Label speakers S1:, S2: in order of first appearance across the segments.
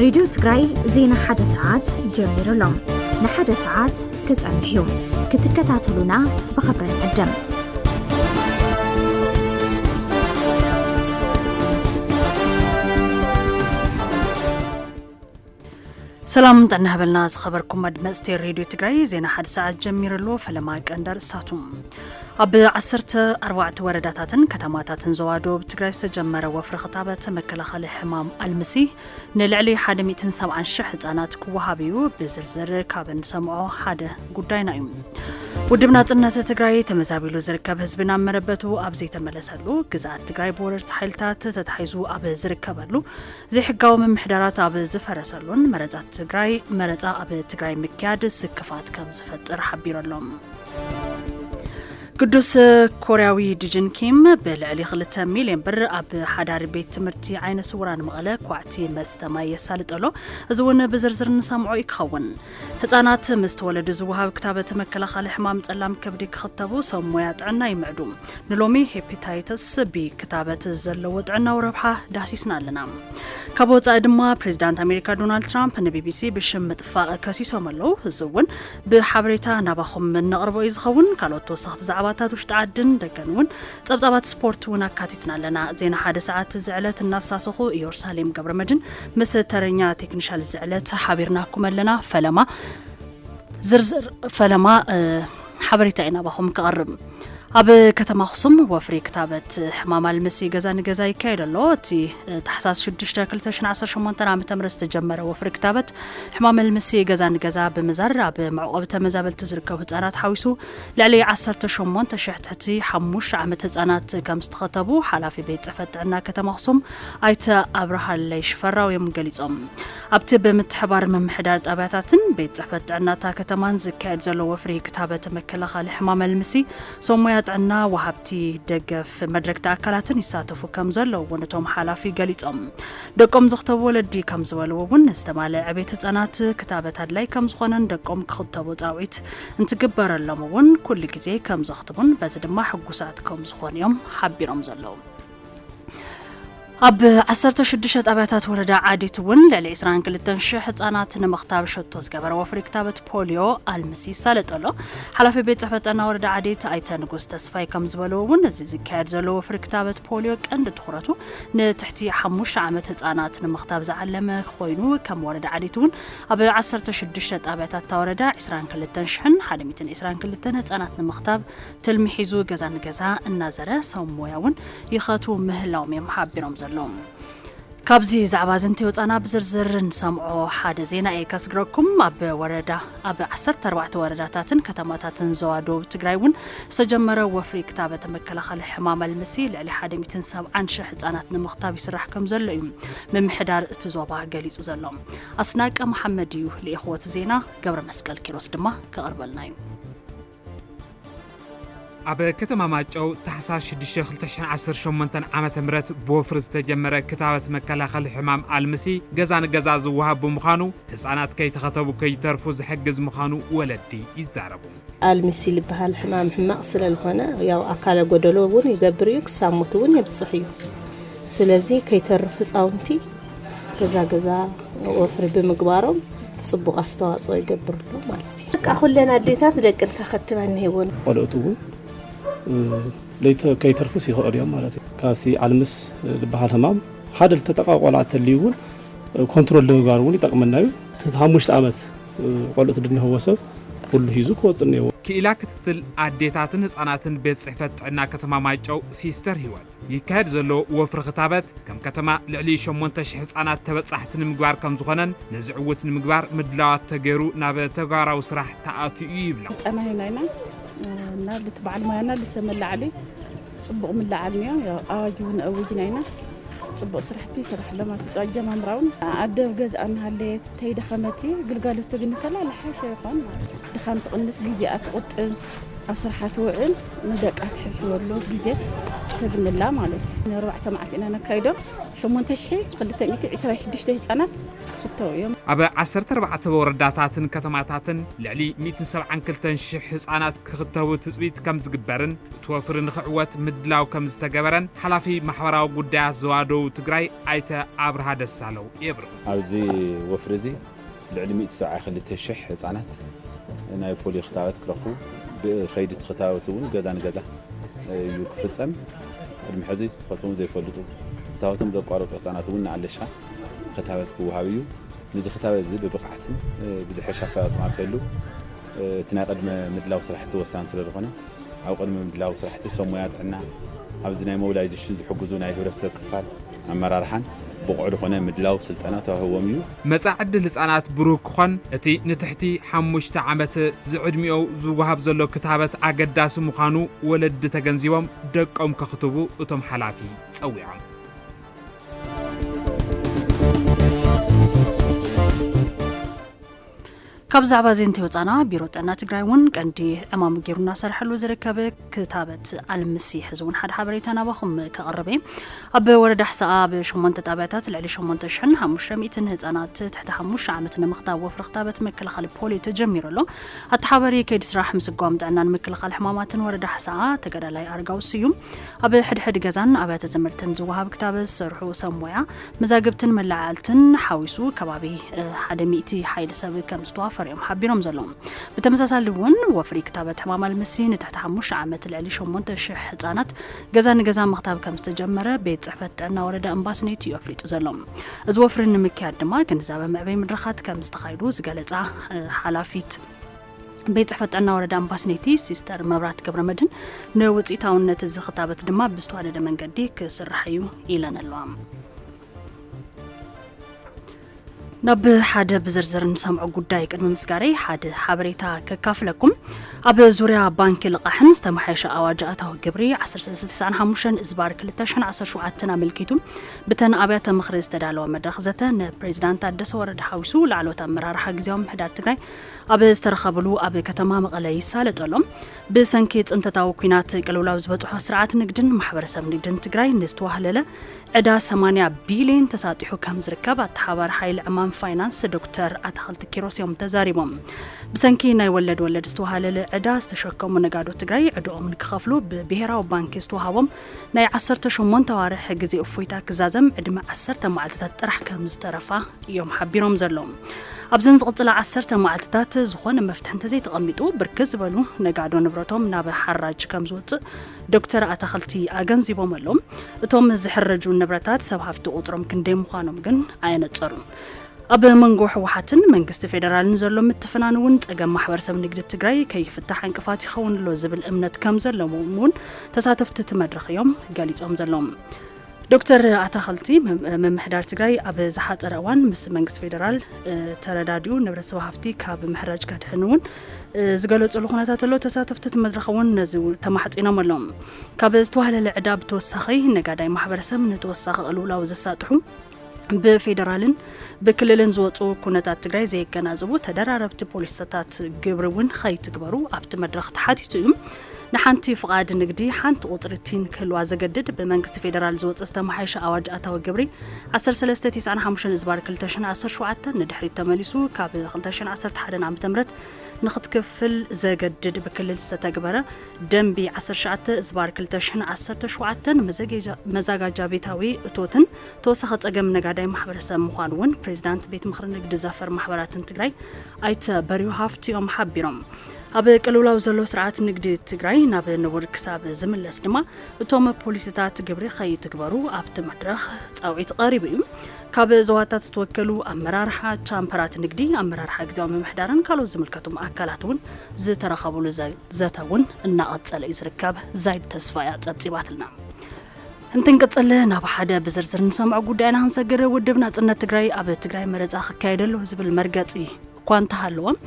S1: راديو تግራይ ዜና ሓደ ሰዓት ጀሚሩሎም ንሓደ ሰዓት ክጸንሑ ክትከታተሉና ብኽብሪ ዕድም ሰላም ጥዕና በልና ዝኸበርኩም አድማጭ ሬዲዮ ትግራይ ዜና ሓደ ሰዓት ጀሚሩሎ ፈለማ ቀንደር ሳቱም ኣብ 14 ወረዳታትን ከተማታትን ዘዋዶ ብትግራይ ዝተጀመረ ወፍሪ ክታበት መከላኸሊ ሕማም አልምሲ ንልዕሊ 170,000 ህጻናት ክወሃብ እዩ ብዝርዝር ካብ እንሰምዖ ሓደ ጉዳይና እዩ ውድብ ናጽነት ትግራይ ተመዛቢሉ ዝርከብ ህዝብና መረበቱ ኣብ ዘይተመለሰሉ ግዛት ትግራይ ቦርድ ሓይልታት ተታሒዙ ኣብ ዝርከበሉ ዘይሕጋዊ ምምሕዳራት ኣብ ዝፈረሰሉን መረጻ ኣብ ትግራይ ምክያድ ስክፋት ከም ዝፈጥር ሓቢሮሎም ቅዱስ ኮሪያዊ ዲጅን ኪም በልዕሊ 2 ሚልዮን ብር ኣብ ሓዳሪ ቤት ትምህርቲ ዓይነ ስውራን መቐለ ኳዕቲ መስተማይ የሳልጠሎ እዝውን ብዝርዝር ንሰምዖ ይኸውን ህፃናት ምስተወለዱ ዝውሃብ ክታበት መከላኸሊ ሕማም ጸላም ከብዲ ክኽተቡ ሰሞያ ጥዕና ይምዕዱ ንሎሚ ሄፓታይተስ ቢ ክታበት ዘለዎ ጥዕናው ረብሓ ዳሲስና ኣለና ካብ ወጻኢ ድማ ፕሬዝዳንት አሜሪካ ዶናልድ ትራምፕ ንቢቢሲ ብሽም ምጥፋእ ከሲሶም ኣለው እዝውን ብሓበሬታ ናባኹም ነቕርቦ እዩ ዝኸውን ካልኦት ተወሳኽቲ ዛዕባታት ውሽጢ ዓድን ደገንውን ጸብጻባት ስፖርት እውን ኣካቲትና ኣለና ዜና ሓደ ሰዓት ዝዕለት እናሳሰኹ ኢየሩሳሌም ገብረመድን ምስ ተረኛ ቴክኒሻል ዝዕለት ሓቢርናኩም ኣለና ዝርዝር ፈለማ ሓበሬታ ናባኹም ከቕርብ ኣብ ከተማ ኣኽሱም ወፍሪ ክታበት ሕማም አልምሲ ገዛ ንገዛ ይካየድ ኣሎ እቲ ታሕሳስ 6 2018 ዓ.ም ዝተጀመረ ወፍሪ ክታበት ሕማም አልምሲ ገዛ ንገዛ ብምዛር ኣብ መዕቆብ ተመዛበልቲ ዝርከቡ ህጻናት ሓዊሱ ልዕሊ 18,000 ትሕቲ 5 ዓመት ህጻናት ከም ዝተኸተቡ ሓላፊ ቤት ጽሕፈት ጥዕና ከተማ ኣኽሱም ኣይተ ኣብርሃለይ ሽፈራው እዮም ገሊጾም ኣብቲ ብምትሕባር ምምሕዳር ጣብያታትን ቤት ጽሕፈት ጥዕናታ ከተማን ዝካየድ ዘሎ ወፍሪ ክታበት መከላኸሊ ሕማም አልምሲ ሰሞያ ጥዕና ወሃብቲ ደገፍ መድረክቲ ኣካላትን ይሳተፉ ከም ዘለው ወነቶም ሓላፊ ገሊጾም ደቆም ዝኽተቡ ወለዲ ከም ዝበልዎ እውን ዝተማልአ ዕቤት ህጻናት ክታበት ኣድላይ ከም ዝኾነን ደቆም ክኽተቡ ጻውዒት እንትግበረሎም እውን ኩሉ ግዜ ከም ዘኽትቡን በዚ ድማ ሕጉሳት ከም ዝኾኑ እዮም ሓቢሮም ዘለው ኣብ 16 ጣብያታት ወረዳ ዓዲት እውን ልዕሊ 22,000 ህጻናት ንምኽታብ ሸቶ ዝገበረ ወፍሪ ክታበት ፖሊዮ አልምሲ ይሳለጠሎ ሓላፊ ቤት ጽሕፈት ጥዕና ወረዳ ዓዲት ኣይተ ንጉስ ተስፋይ ከም ዝበልዎ እውን እዚ ዝካየድ ዘሎ ወፍሪ ክታበት ፖሊዮ ቀንዲ ትኹረቱ ንትሕቲ 5 ዓመት ህጻናት ንምኽታብ ዝዓለመ ኮይኑ ከም ወረዳ ዓዲት እውን ኣብ 16 ጣብያታት ወረዳ 22,122 ህጻናት ንምኽታብ ትልሚሒዙ ገዛ ንገዛ እናዘረ ሰሞያ እውን ይኸቱ ምህላዎም እዮም ሓቢሮም ካብዚ ዛዕባ ዘንተ ወጻና ብዝርዝር ንሰምዖ ሓደ ዜና ከስግረኩም ኣብ 14 ወረዳታትን ከተማታትን ዘዋዶ ትግራይ እውን ዝተጀመረ ወፍሪ ክታበት መከላኸሊ ሕማም አልምሲ ልዕሊ 170,000 ህጻናት ንምኽታብ ይስራሕ ከም ዘሎ እዩ ምምሕዳር እቲ ዞባ ገሊጹ ዘሎ ኣስናቀ መሐመድ እዩ ለኢኽወት ዜና ገብረ መስቀል ኪሮስ ድማ ከቕርበልና እዩ
S2: ኣብ ከተማ ማጨው ታሕሳስ 6 2018 ዓመተ ምህረት በወፍሪ ዝተጀመረ ክታበት መከላኸሊ ሕማም አልምሲ ገዛ ንገዛ ዝወሃብ ብምዃኑ ህጻናት ከይተኸተቡ ከይተርፉ ዝሕግዝ ምዃኑ ወለዲ ይዛረቡ
S3: አልምሲ ልበሃል ሕማም ሕማቕ ስለልኾነ ያው ኣካለ ጎደሎ እውን ይገብር እዩ ክሳሙት እውን የብጽሕ እዩ ስለዚ ከይተርፉ ህጻውንቲ ገዛ ወፍሪ ብምግባሮም ጽቡቕ ኣስተዋጽኦ ይገብርሉ ማለት እዩ በቃ ኩለና ኣዴታት ደቅን ከኸትባን ይሁን
S4: ቆልኦቱ ለይተ ከይተርፉስ ይኽእል እዮም ማለት እዩ ካብቲ አልምስ ልበሃል ሕማም ሓደ ተጠቃቆላ ተልዩን ኮንትሮል ለምግባር እውን ይጠቅመና እዩ 5 ዓመት ቆልኦቱ ድንህወሰብ ሁሉ ሂዙ ክወጽን ነው ክኢላ ክትትል ኣዴታትን ህጻናትን ቤት ጽሕፈት ጥዕና ከተማ ማጨው ሲስተር ህይወት ይካየድ ዘሎ ወፍሪ ክታበት ከም ከተማ ልዕሊ 8,000 ህጻናት ተበጻሕቲ ንምግባር ከም ዝኾነን ነዝዕውት ንምግባር ምድላዋት ተገይሩ ናብ ተግባራዊ ስራሕ ተኣትዩ ይብላ
S5: ጠናይናይና እና ልትባዓል ማያና ልተመላዓሊ ጽቡቕ መላዓልኒዮ ኣዋጅውን ኣውጅናይና ጽቡቕ ስራሕቲ ስራሕ ለማት ጀማምራውን ኣደብ ገዛእና ሃለየት ተይደኸመቲ ግልጋሎት ግን ተላልሓሽ ይኾን ድኻም ትቕንስ ጊዜኣት ቁጥብ أبصرحات وعن ندقات حلو بيزيس تبنلا مالت نروح تمعتنا نكايدو شو منتشحي خليت ميت 26 سنة خطو يوم
S2: أبا 14 ورداتاتن كتماتاتن لعلي 172 شح حصانات كخطو تثبيت كم زغبرن توفر نخعوت مدلاو كم زتجبرن حلافي محوراو غدايات زوادو تግራይ ايته ابرها دسالو يبر
S6: ابزي وفرزي لعلي 172 شح حصانات ناي بولي خطاوت كرخو بخيد تختاوتون غزان غزا يكفصم المحزي تخطون زي فلطو خطاوتم زقارص حصاناتون علشا خطاوت كوهابيو نزي خطاوت زي ببقعتن بزحش افاط ما كلو تناقد مدلاو صراحه وسان سلازخونه او قدم مدلاو صراحه سمويات عنا ابزناي مولايزيشن زحجزونا يهرسب كفال امرارحان بقعد خونه مدلاو سلطنات هوميو
S2: مصعد لصانات بروك خون اتي نتحتي 5 عامت زعدميو زوهاب زلو كتابت اگداس مخانو ولد تگنزيوم دقوم كختبو اتم حلافي صويعم كابزع بازين تيوصانا بيرو طنا تግራይ ውን ቀንዲ እማም ጌሩና ሰርሐሉ ዝርከበ ክታበት አልምሲሕ ዝውን ሓደ ሓበሬታና ባኹም ከቀረበ ኣብ ወረዳ ሕሳኣ በ8 ጣብያታት ልዕሊ 8500 ህፃናት ትሕቲ 5 ዓመት ንምኽታብ ወፍሪ ክታበት መከላኸሊ ፖሊ ተጀሚሩሎ ኣተሓበሪ ከይዲ ስራሕ ምስጓም ጥዕናን መከላኸሊ ሕማማትን ወረዳ ሕሳኣ ተገዳላይ ኣርጋው ስዩም ኣብ ሕድሕድ ገዛን ኣብያተ ትምህርትን ዝወሃብ ክታበት ሰርሑ ሰሞያ መዛግብትን መላዓልትን ሓዊሱ ከባቢ 100 ሓይል ሰብ ከም ዝተዋፈ فريم حبيرهم زلهم بتمساسل ون وفري كتابة حمام المسين تحت 5 عامت لعلي 8000 حصانات غزان مختاب كم استجمره بيت صحفت عنا ورده امباسنيت يفريط زلهم از وفرن مكياد دما كنزابه معبي مدرخات كم استخايدو زغلصا حلافيت بيت صحفت عنا ورده امباسنيتي سيستر مبرات كبرمدن نوصيتاونت از خطابت دما بستواده منغدي كسرحيو إلانلوام نب حدا بزرزر نسمع قداي قدم مسكاري حدا حبريتا ككافلكم اب زوريا بانك لقحن استمحيش اواجاته قبري 1395 ازبار 2017 ملكيتو بتن ابيات مخرز تدالو مدرخ زته بريزيدنت ادس ورد حوسو لعلوت امرار حغزيوم حدار تግራይ اب استرخبلو اب كتما مقلي سالطلم بسنكيت انت تاوكينات قلولاو زبطو سرعات نقدن محبرسب نقدن تግራይ نستوهلله ادا 80 بليون تساطيحو كم زركب اتحبر حيل عمان فاينانس دكتور اتخلت كيروسيوم تزاريبهم بسنكي ناي ولد استوهلله ادا استشكمو نغادو تግራይ عدوم نكخفلو ببهراو بانك استوهاوم ناي 18 توارح غزي افويتا كزازم ادم 10 معلتات طرح كم زترفا يوم حبيروم زلوم ابزن زقصل 10 معلتات زخون مفتح انت زي تقميطو بركز بلو نغادو نبرتهم ناب حراج كم زوت دكتور اتخلتي اغنزيبوم اللوم اتوم زحرجو نبرتات سب هفتو قطرم كندي مخانم ግን አይነጽሩም اب منغو حوحاتن منغست فيدرالن زلو متفنانون صقم ማህበረሰብ ንግድ ትግራይ ከይፍታሕ እንቅፋት ይኸውን ሎ ዝብል እምነት ከም ዘለሞን ተሳተፍቲ ተመድረኽዮም ገሊጾም ዘሎም دكتور اتخلتي ممحدار تግራይ اب زحاطر اوان مس منغست فيدرال ترداديو نبرت سوحفتي كاب محراج كدهنون زغلصلو خناتات له تساتفت مدرخون نزو تمحصينهم اللهم كاب استوهل العداب توسخي نغاداي ማህበረሰብ نتوسخ قلولاو زساطحو بفيدرالن بكللن زوطو كونتات تግራይ زيغنازبو تدراربت بوليساتات غبرون خيتغبرو ابت مدرخ تحاتيتوم نحنتي فقاد نقدي حنت قطرتين كلوا زجدد بمنغست فيدرال زوت استمحيش اواج اتاو غبري 1395 ازبار 2017 ندحري تملسو كاب 2011 عام تمرت نخت كفل زجدد بكل استتغبره دنبي 19 ازبار 2017 مزاجا بيتاوي توتن توسخ صقم نغاداي ማህበረሰብ مخانون بريزيدنت بيت مخر نقد زفر محبراتن تግራይ ايت بريو هافتيوم حبيرم اب قلولاو زلو سرعات نقد تግራይ ናብ ንቡር ክሳብ ዝምለስ ድማ እቶም ፖሊስታት ግብሪ ከይትግበሩ ኣብቲ መድረኽ ጻውዒት ቀሪቡ እዩ ካብ ዘዋታት ተወከሉ ኣመራርሓ ቻምፐራት ንግዲ ኣመራርሓ ግዛው መምሕዳርን ካሎ ዝምልከቱም ኣካላቱን ዝተረኸቡሉ ዘተውን እናቐጸለ ይዝርከብ ዛይድ ተስፋያ ጸብጺባትልና እንተንቀጸለ ናብ ሓደ ብዝርዝር ንሰምዖ ጉዳይና hanሰገረ ወደብና ጽነት ትግራይ ኣብ ትግራይ መረጻ ክካይደሉ ዝብል መርገጺ ኳንታ ሃለዎም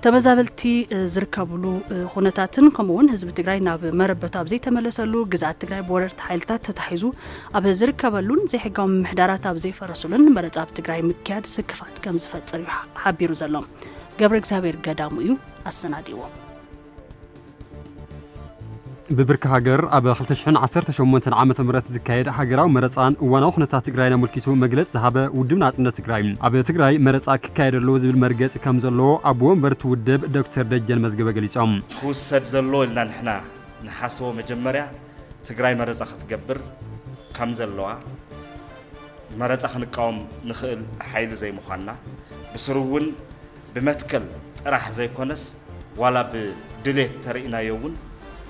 S2: ተመዛበልቲ ዝርከብሉ ኹነታትን ከምውን ህዝቢ ትግራይ ናብ መረበቱ ኣብዘይ ተመለሰሉ ግዛት ትግራይ ቦርደር ሓይልታት ተታሒዙ ኣብ ዝርከበሉን ዘይሕጋዊ ምሕዳራት ኣብዘይ ፈረሱሉን መረጻ ኣብ ትግራይ ምክያድ ስክፋት ከም ዝፈጽር ሓቢሩ ዘሎም ገብረ እግዚአብሔር ገዳሙ እዩ ኣሰናዲዎ
S7: ببرك هاجر أب 2018 عام تمرت زكايد هاجراو مرصان وانا خنتا تግራይና መልኪቱ መግለጽ ዝሃበ ውድብ ናጽነት ትግራይ ኣብ ትግራይ መረጻ ክካየደሎ ዝብል መርገጽ ከም ዘሎ ኣብ ወንበር ትውድብ ዶክተር ደጀን መዝገበ ገሊጾም
S8: ክውሰድ ዘሎ ኢልና ንሕና ንሓስቦ መጀመርያ ትግራይ መረጻ ክትገብር ከም ዘለዋ መረጻ ክንቃወም ንኽእል ሓይሊ ዘይምዃንና ብስሩውን ብመትከል ጥራሕ ዘይኮነስ ዋላ ብድሌት ተርእናዮውን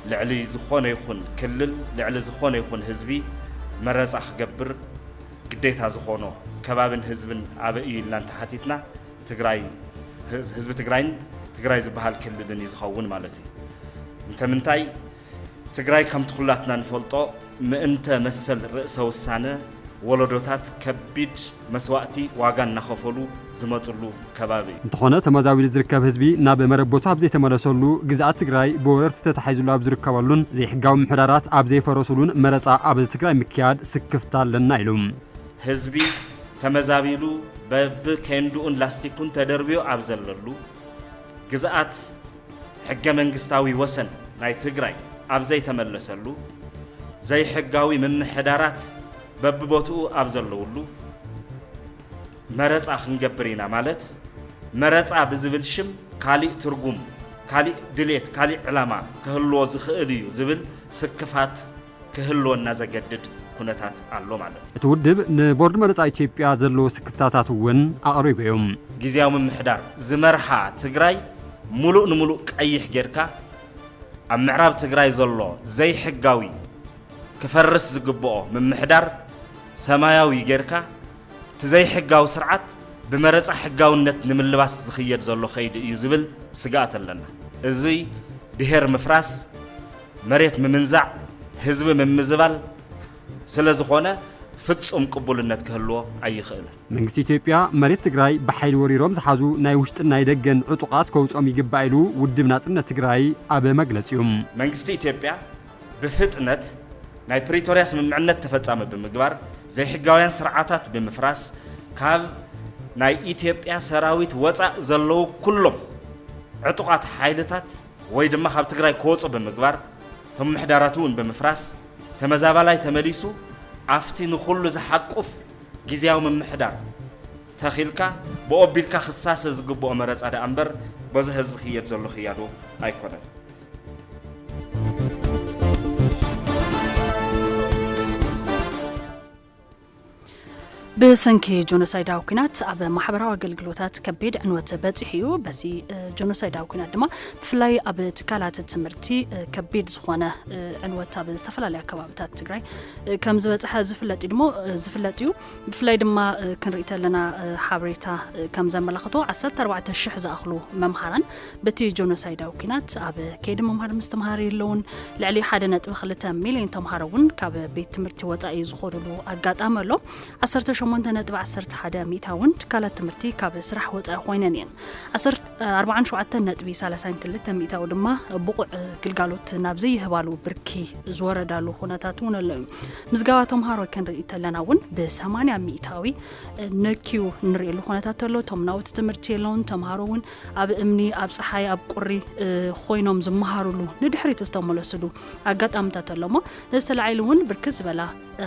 S8: لعلي زخون يخون كلل لعلي زخون يخون حزبي مرزا خجبر قديتها زخونه كبابن حزبن عبئي لان تحتيتنا تجراي حزب تجراي زبحال كللن يزخون مالتي انت منتاي تجراي كم تخلاتنا نفلطو ما انت مسل رأس والسنة ولدوتات كبيد مسواتي واغان نخفلو زمطلو كبابي
S7: انتخونه تمازاوي زركب حزبي ناب مربوتا ابزي تملسلو غزات تግራይ بوررت تتحيزلو اب زركبالون زي حقاو محدارات اب زي فرسولون مرصا اب تግራይ مكياد سكفتالنا يلوم
S8: حزبي تمازاويلو بب كندون لاستيكون تدربيو اب زللو غزات حق منغستاوي وسن ناي تግራይ اب زي تملسلو زي حقاوي من محدارات ببوتو أبزلولو مرزا خنجبرينا مالت مرزا بزبلشم كالي ترجم كالي دليت كالي علامة كهلو زخيليو زبل سكفات كهلو الناس جدد كنتات علو مالت
S7: تودب نبورد مرزا إثيوبيا زلو سكفتات ون أقرب يوم
S8: جزياو من محدار زمرها تجراي ملو أي حجركا أم معراب تجراي زلو زي حجاوي كفرس زقبو من محدار سماياوي جركا تزي حقاو سرعت بمرص حقاو نت نملباس زخيد زلو خيد يزبل سقات لنا ازي بهر مفراس مريت ممنزع حزب ممزبال سلازخونه ፍጹም ቅቡልነት ክህልዎ ኣይኽእል
S7: መንግስቲ ኢትዮጵያ መሬት ትግራይ በኃይል ወሪሮም ዝሓዙ ናይ ውሽጥ ናይ ደገን ዕጡቃት ከውጾም ይግባኢሉ ውድብ ናጽነት ትግራይ አበ መግለጽዮም
S8: መንግስቲ ኢትዮጵያ በፍጥነት ናይ ፕሪቶሪያ ስምምዕነት ተፈጻመ ብምግባር ዘይሕጋውያን ስርዓታት ብምፍራስ ካብ ናይ ኢትዮጵያ ሰራዊት ወፃእ ዘለው ኩሎም ዕጡቃት ሓይልታት ወይ ድማ ካብ ትግራይ ክወጹ ብምግባር ቶም ምሕዳራቱን ብምፍራስ ተመዛባላይ ተመሊሱ አፍቲ ንኹሉ ዝሓቁፍ ጊዜያዊ ምምሕዳር ተኺልካ በኦቢልካ ክሳሰ ዝግብኦ መረጻ ዳ ኣምበር በዚ ህዝብ ክየድ ዘሎ ክያዶ ኣይኮነን
S1: بسنكي جونوسايداو كينات اب محبراو اغلغلوتات كبيد عنوت بصحيو بزي جونوسايداو كينات دما بفلاي اب تكالات تمرتي كبيد زخونه عنوت اب استفلالي اكبابتات تግራይ كم زبصح زفلطي دمو زفلطيو بفلاي دما كنريت لنا حبريتا كم زملخته 14000 زاخلو ممهران بتي جونوسايداو كينات اب كيد ممهر مستمهاري لون لعلي 1.2 مليون تمهارون كاب بيت تمرتي وصاي زخودلو اغاطاملو 10.11 ميتاون كالات تمرتي كاب سرح وصا خوينن 47.32 ميتاو دما بقع ግልጋሎት ናብዚ ይህባሉ ብርኪ ዝወረዳሉ ኹነታቱን አለው ምዝጋባቶም ሃሮ ከንሪት ለናውን በ80 ሚታዊ ነኪው ንሪሉ ኹነታት አለው ቶምናውት ትምርቲ የለውን ተምሃሮውን ኣብ እምኒ ኣብ ፀሓይ ኣብ ቁሪ ኮይኖም ዝመሃሩሉ ንድሕሪት ዝተመለስሉ አጋጣምታት ኣለሞ ዝተላዓይሉውን ብርኪ ዝበላ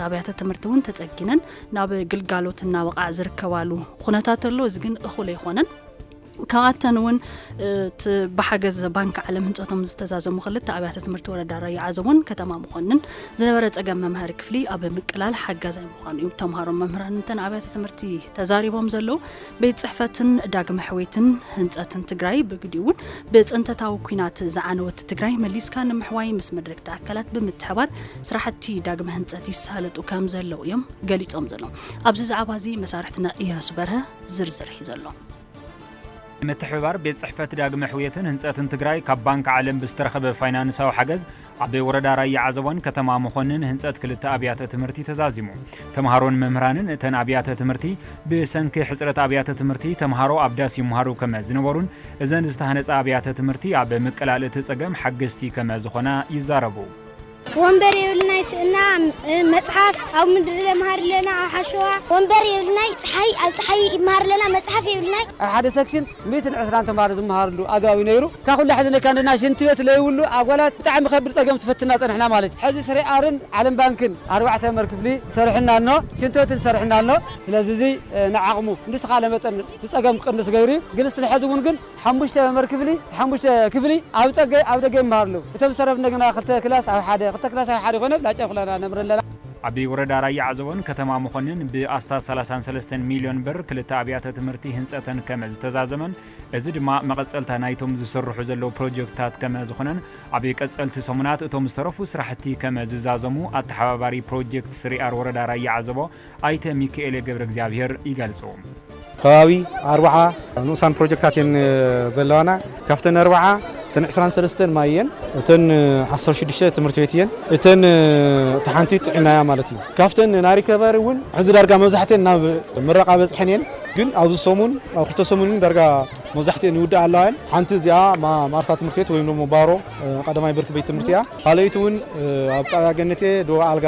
S1: ኣብያተ ትምርቲውን ተጸጊነን ናብ ግልጋሎትና ወቃዕ ዝርከባሉ ኹነታት አለው ዝግን እኹለ ይኾነን كاتنون بحجز بنك على منطقتهم استزازم مخلت أبيات تمرت ورا داري عزون كتمام مخنن زنبرت أجمع ممهر كفلي أبي مقلال حاجة زي مخان يوم تمهرون ممهرن تن أبيات تمرتي تزاري بمزلو بيت صحفتن داق محويتن هنتن تجراي بجديون بيت أنت تاوكينات زعنوت تجراي مليس كان محواي مسمدرك تأكلت بمتحبر صراحتي داق مهنتي سهلت وكام زلو يوم قاليت أمزلو أبزز عبازي مسارحتنا إياه سبرها زرزر حيزلو
S9: متحبار بيت صحفة داق محويتن هنساتن تግራይ ካብ ባንክ ዓለም ብዝተረኸበ ፋይናንሳዊ ሓገዝ ኣብ ወረዳ ራያ ዓዘቦን ከተማ መኾንን ህንጸት ክልተ ኣብያተ ትምህርቲ ተዛዚሙ ተምሃሮን መምህራንን እተን ኣብያተ ትምህርቲ ብሰንኪ ሕጽረት ኣብያተ ትምህርቲ ተምሃሮ ኣብዳስ ይምሃሩ ከመ ዝነበሩን እዘን ዝተሃነጸ ኣብያተ ትምህርቲ ኣብ ምቅላልእቲ ጸገም ሓገዝቲ ከመ ዝኾና ይዛረቡ
S10: ወንበር ይብልናይ ስና መጽሐፍ አው ምድር ለማህር ለና ሓሸዋ ወንበር ይብልናይ ፀሐይ ኣብ ፀሐይ ይማር ለና መጽሐፍ ይብልናይ
S11: ሓደ ሰክሽን 120 ተማሃሮ ዝመሃርሉ ኣጋዊ ነይሩ ካኹሉ ሕዝነ ካንና ሽንቲ ቤት ለይውሉ ኣጓላት ብጣዕሚ ከብድ ፀገም ትፈትና ፀንሕና ማለት ሕዚ ስሪኣርን ዓለም ባንክን 4 መርክፍሊ ሰርሕናኖ ሽንቲ ቤት ሰርሕናኖ ስለዚ እዚ ንዓቕሙ እንድስኻለ መጠን ትፀገም ቅንስ ገይሩ ግን ስለሕዝውን ግን 5 መርክፍሊ 5 ክፍሊ ኣብ ፀገይ ኣብ ደገ ይመሃርሉ እቶም ሰረፍ ነገና 2 ክላስ ኣብ ሓደ ክላስ ኣብ ሓደ ኾነ ላጨፍ ለና ነምረለና
S9: አቢ ወረዳ ራያ ዓዘቦን ከተማ መኾንን ብኣስታ 33 ሚሊዮን ብር ክልተ ኣብያተ ትምህርቲ ህንፀተን ከመ ዝተዛዘመን እዚ ድማ መቐፀልታ ናይቶም ዝስርሑ ዘለው ፕሮጀክታት ከመ ዝኾነን ኣብ ቀፀልቲ ሰሙናት እቶም ዝተረፉ ስራሕቲ ከመ ዝዛዘሙ ኣተሓባባሪ ፕሮጀክት ስሪኣር ወረዳ ራያ ዓዘቦ ኣይተ ሚካኤል ገብረ እግዚአብሔር ይገልጹ
S12: ከባቢ 40 ንኡሳን ፕሮጀክታት ዘለዋና ካፍተን 40 تن 23 مايين وتن 16 ትምህርት ቤት እየን እተን ተሓንቲ ጥዕናያ ማለት እዩ ካፍተን ናሪ ከበሪ እውን ሕዚ ዳርጋ መብዛሕተን ናብ ምረቃ በፅሐን ግን ኣብዚ ሰሙን ኣብ ክልተ ሰሙን ዳርጋ መብዛሕተን ይውዳእ ኣለዋን ሓንቲ እዚኣ ማርሳ ትምህርት ቤት ወይ ደግሞ ባሮ ቀዳማይ ብርኪ ቤት ትምህርቲ እያ ካልኦት እውን ኣብ ጣብያ ገነቴ ድዋ ኣልጋ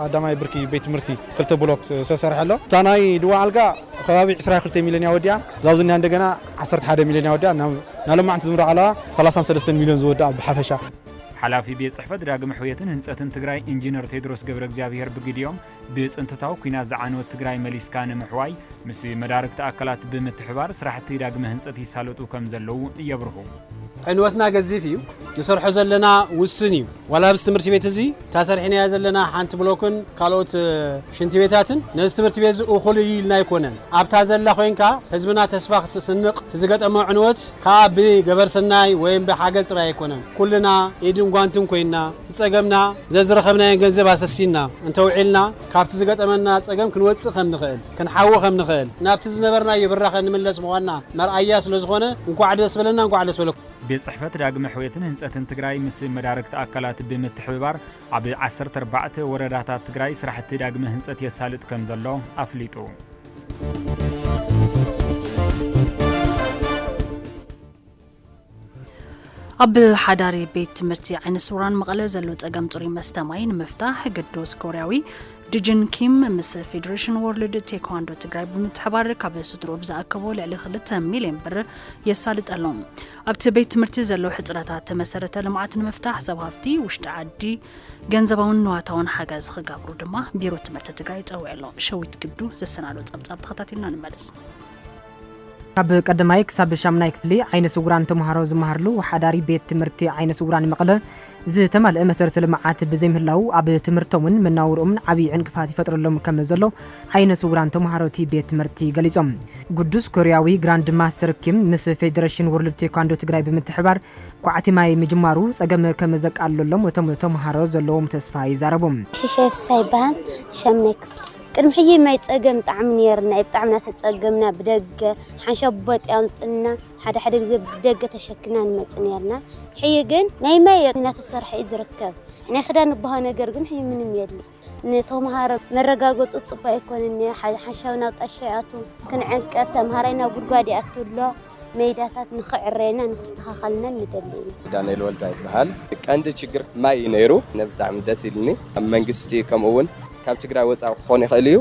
S12: ቀዳማይ ብርኪ ቤት ትምህርቲ ክልተ ብሎክ ዝተሰርሐ ኣሎ ታናይ ድዋ ኣልጋ ከባቢ 22 ሚሊዮን ያወድያ ዛውዝና እንደገና 11 ሚሊዮን ያወድያ ናለማዕንቲ ዝምረቃ ኣለዋ 33 ሚሊዮን ዝወድኣ ብሓፈሻ
S9: ሓላፊ ቤት ጽሕፈት ዳግመ ሕውየትን ህንጸትን ትግራይ ኢንጂነር ቴድሮስ ገብረ እግዚአብሔር ብግዲዮም ብጽንተታው ኩናት ዝዓነወት ትግራይ መሊስካ ንምሕዋይ ምስ መዳርክቲ ኣካላት ብምትሕባር ስራሕቲ ዳግመ ህንጸት ይሳለጡ ከም ዘለው ይብርሁ
S13: ዕንወትና ገዚፍ እዩ ንሰርሖ ዘለና ውስን እዩ ዋላ ብስ ትምህርቲ ቤት እዚ ታሰርሕና ዘለና ሓንቲ ብሎክን ካልኦት ሽንቲ ቤታትን ነዚ ትምህርቲ ቤት እኹል ኢልና ይኮነን ኣብታ ዘላ ኮይንካ ህዝብና ተስፋ ክስንቅ ዝገጠመ ዕንወት ካብ ገበርሰናይ ወይ ብሓገዝ ጥራይ ይኮነን ኩልና ኢድን ጓንትን ኮይና ዝፀገምና ዘዝረኸብና ገንዘብ ኣሰሲና እንተውዒልና ካብቲ ዝገጠመና ፀገም ክንወፅእ ከም ንኽእል ክንሓው ከም ንኽእል ናብቲ ዝነበርና ይብራኸ ንምለስ ምዃንና መርኣያ ስለ ዝኾነ እንኳዕ ደስ በለና እንኳዕ ደስ በለኩም
S9: ቤት ጽሕፈት ዳግመ ሕውየትን ህንጸትን ትግራይ ምስ መዳርክቲ ኣካላት ብምትሕብባር ኣብ 14 ወረዳታት ትግራይ ስራሕቲ ዳግመ ህንጸት የሳልጥ ከም ዘሎ ኣፍሊጡ
S1: ኣብ ሓዳሪ ቤት ትምህርቲ ዓይነ ስውራን መቐለ ዘሎ ፀገም ጽሩይ መስተ ማይ ንምፍታሕ ቅዱስ ኮርያዊ ዲጅን ኪም ምስ ፌደሬሽን ወርልድ ቴኳንዶ ትግራይ ብምትሕባር ካብ ስድሮ ብዝኣከቦ ልዕሊ 2 ሚልዮን ብር የሳልጥ ኣሎ ኣብቲ ቤት ትምህርቲ ዘሎ ሕፅረታት መሰረተ ልምዓት ንምፍታሕ ሰብ ሃፍቲ ውሽጢ ዓዲ ገንዘባውን ንዋታውን ሓገዝ ክገብሩ ድማ ቢሮ ትምህርቲ ትግራይ ፀውዒ ኣሎ ሸዊት ግዱ ዘሰናዶ ጸብጻብ ተኸታቲልና ንመለስ
S14: ኣብ ቀዳማይ ክሳብ ሻምናይ ክፍሊ ዓይነ ስውራን ተማሃሮ ዝመሃርሉ ሓዳሪ ቤት ትምህርቲ ዓይነ ስውራን መቐለ ዝተማልአ መሰረተ ልምዓት ብዘይምህላው ኣብ ትምህርቶምን መናውሮምን ዓብይ ዕንቅፋት ይፈጥረሎም ከም ዘሎ ዓይነ ስውራን ተማሃሮቲ ቤት ትምህርቲ ገሊጾም ቅዱስ ኮርያዊ ግራንድ ማስተር ኪም ምስ ፌደሬሽን ወርልድ ቴኳንዶ ትግራይ ብምትሕባር ኳዕቲ ማይ ምጅማሩ ፀገም ከም ዘቃለሎም እቶም ተማሃሮ ዘለዎም ተስፋ ይዛረቦም
S10: ሽሸፍ ሳይባን ሻምናይ ክፍሊ ቅድሚ ሕጂ ማይ ፀገም ጣዕሚ ነርና ብጣዕምና ተፀገምና ብደገ ሓንሸቦጥ ያንጽና ሓደ ግዜ ብደገ ተሸክና ንመጽ ነርና ሕጂ ግን ናይ ማይ እናተሰርሐ ይዝርከብ ናይ ክዳን በሃ ነገር ግን ሕጂ ምንም የለ ንተማሃሮ መረጋገጽ ጽባ ይኮንኒ ሓንሻውና ጣሻያቱ ክንዕንቀፍ ተማሃራይና ጉድጓድ ያትሎ ሜዳታት ንኽዕረና ንስተኻኸልና ንደልይና
S15: ዳንኤል ወልዳ ይባሃል ቀንዲ ችግር ማይ ነይሩ ነብጣዕሚ ደስ ይልኒ መንግስቲ ከምኡውን ካብ ትግራይ ወፃ ክኾን ይኽእል እዩ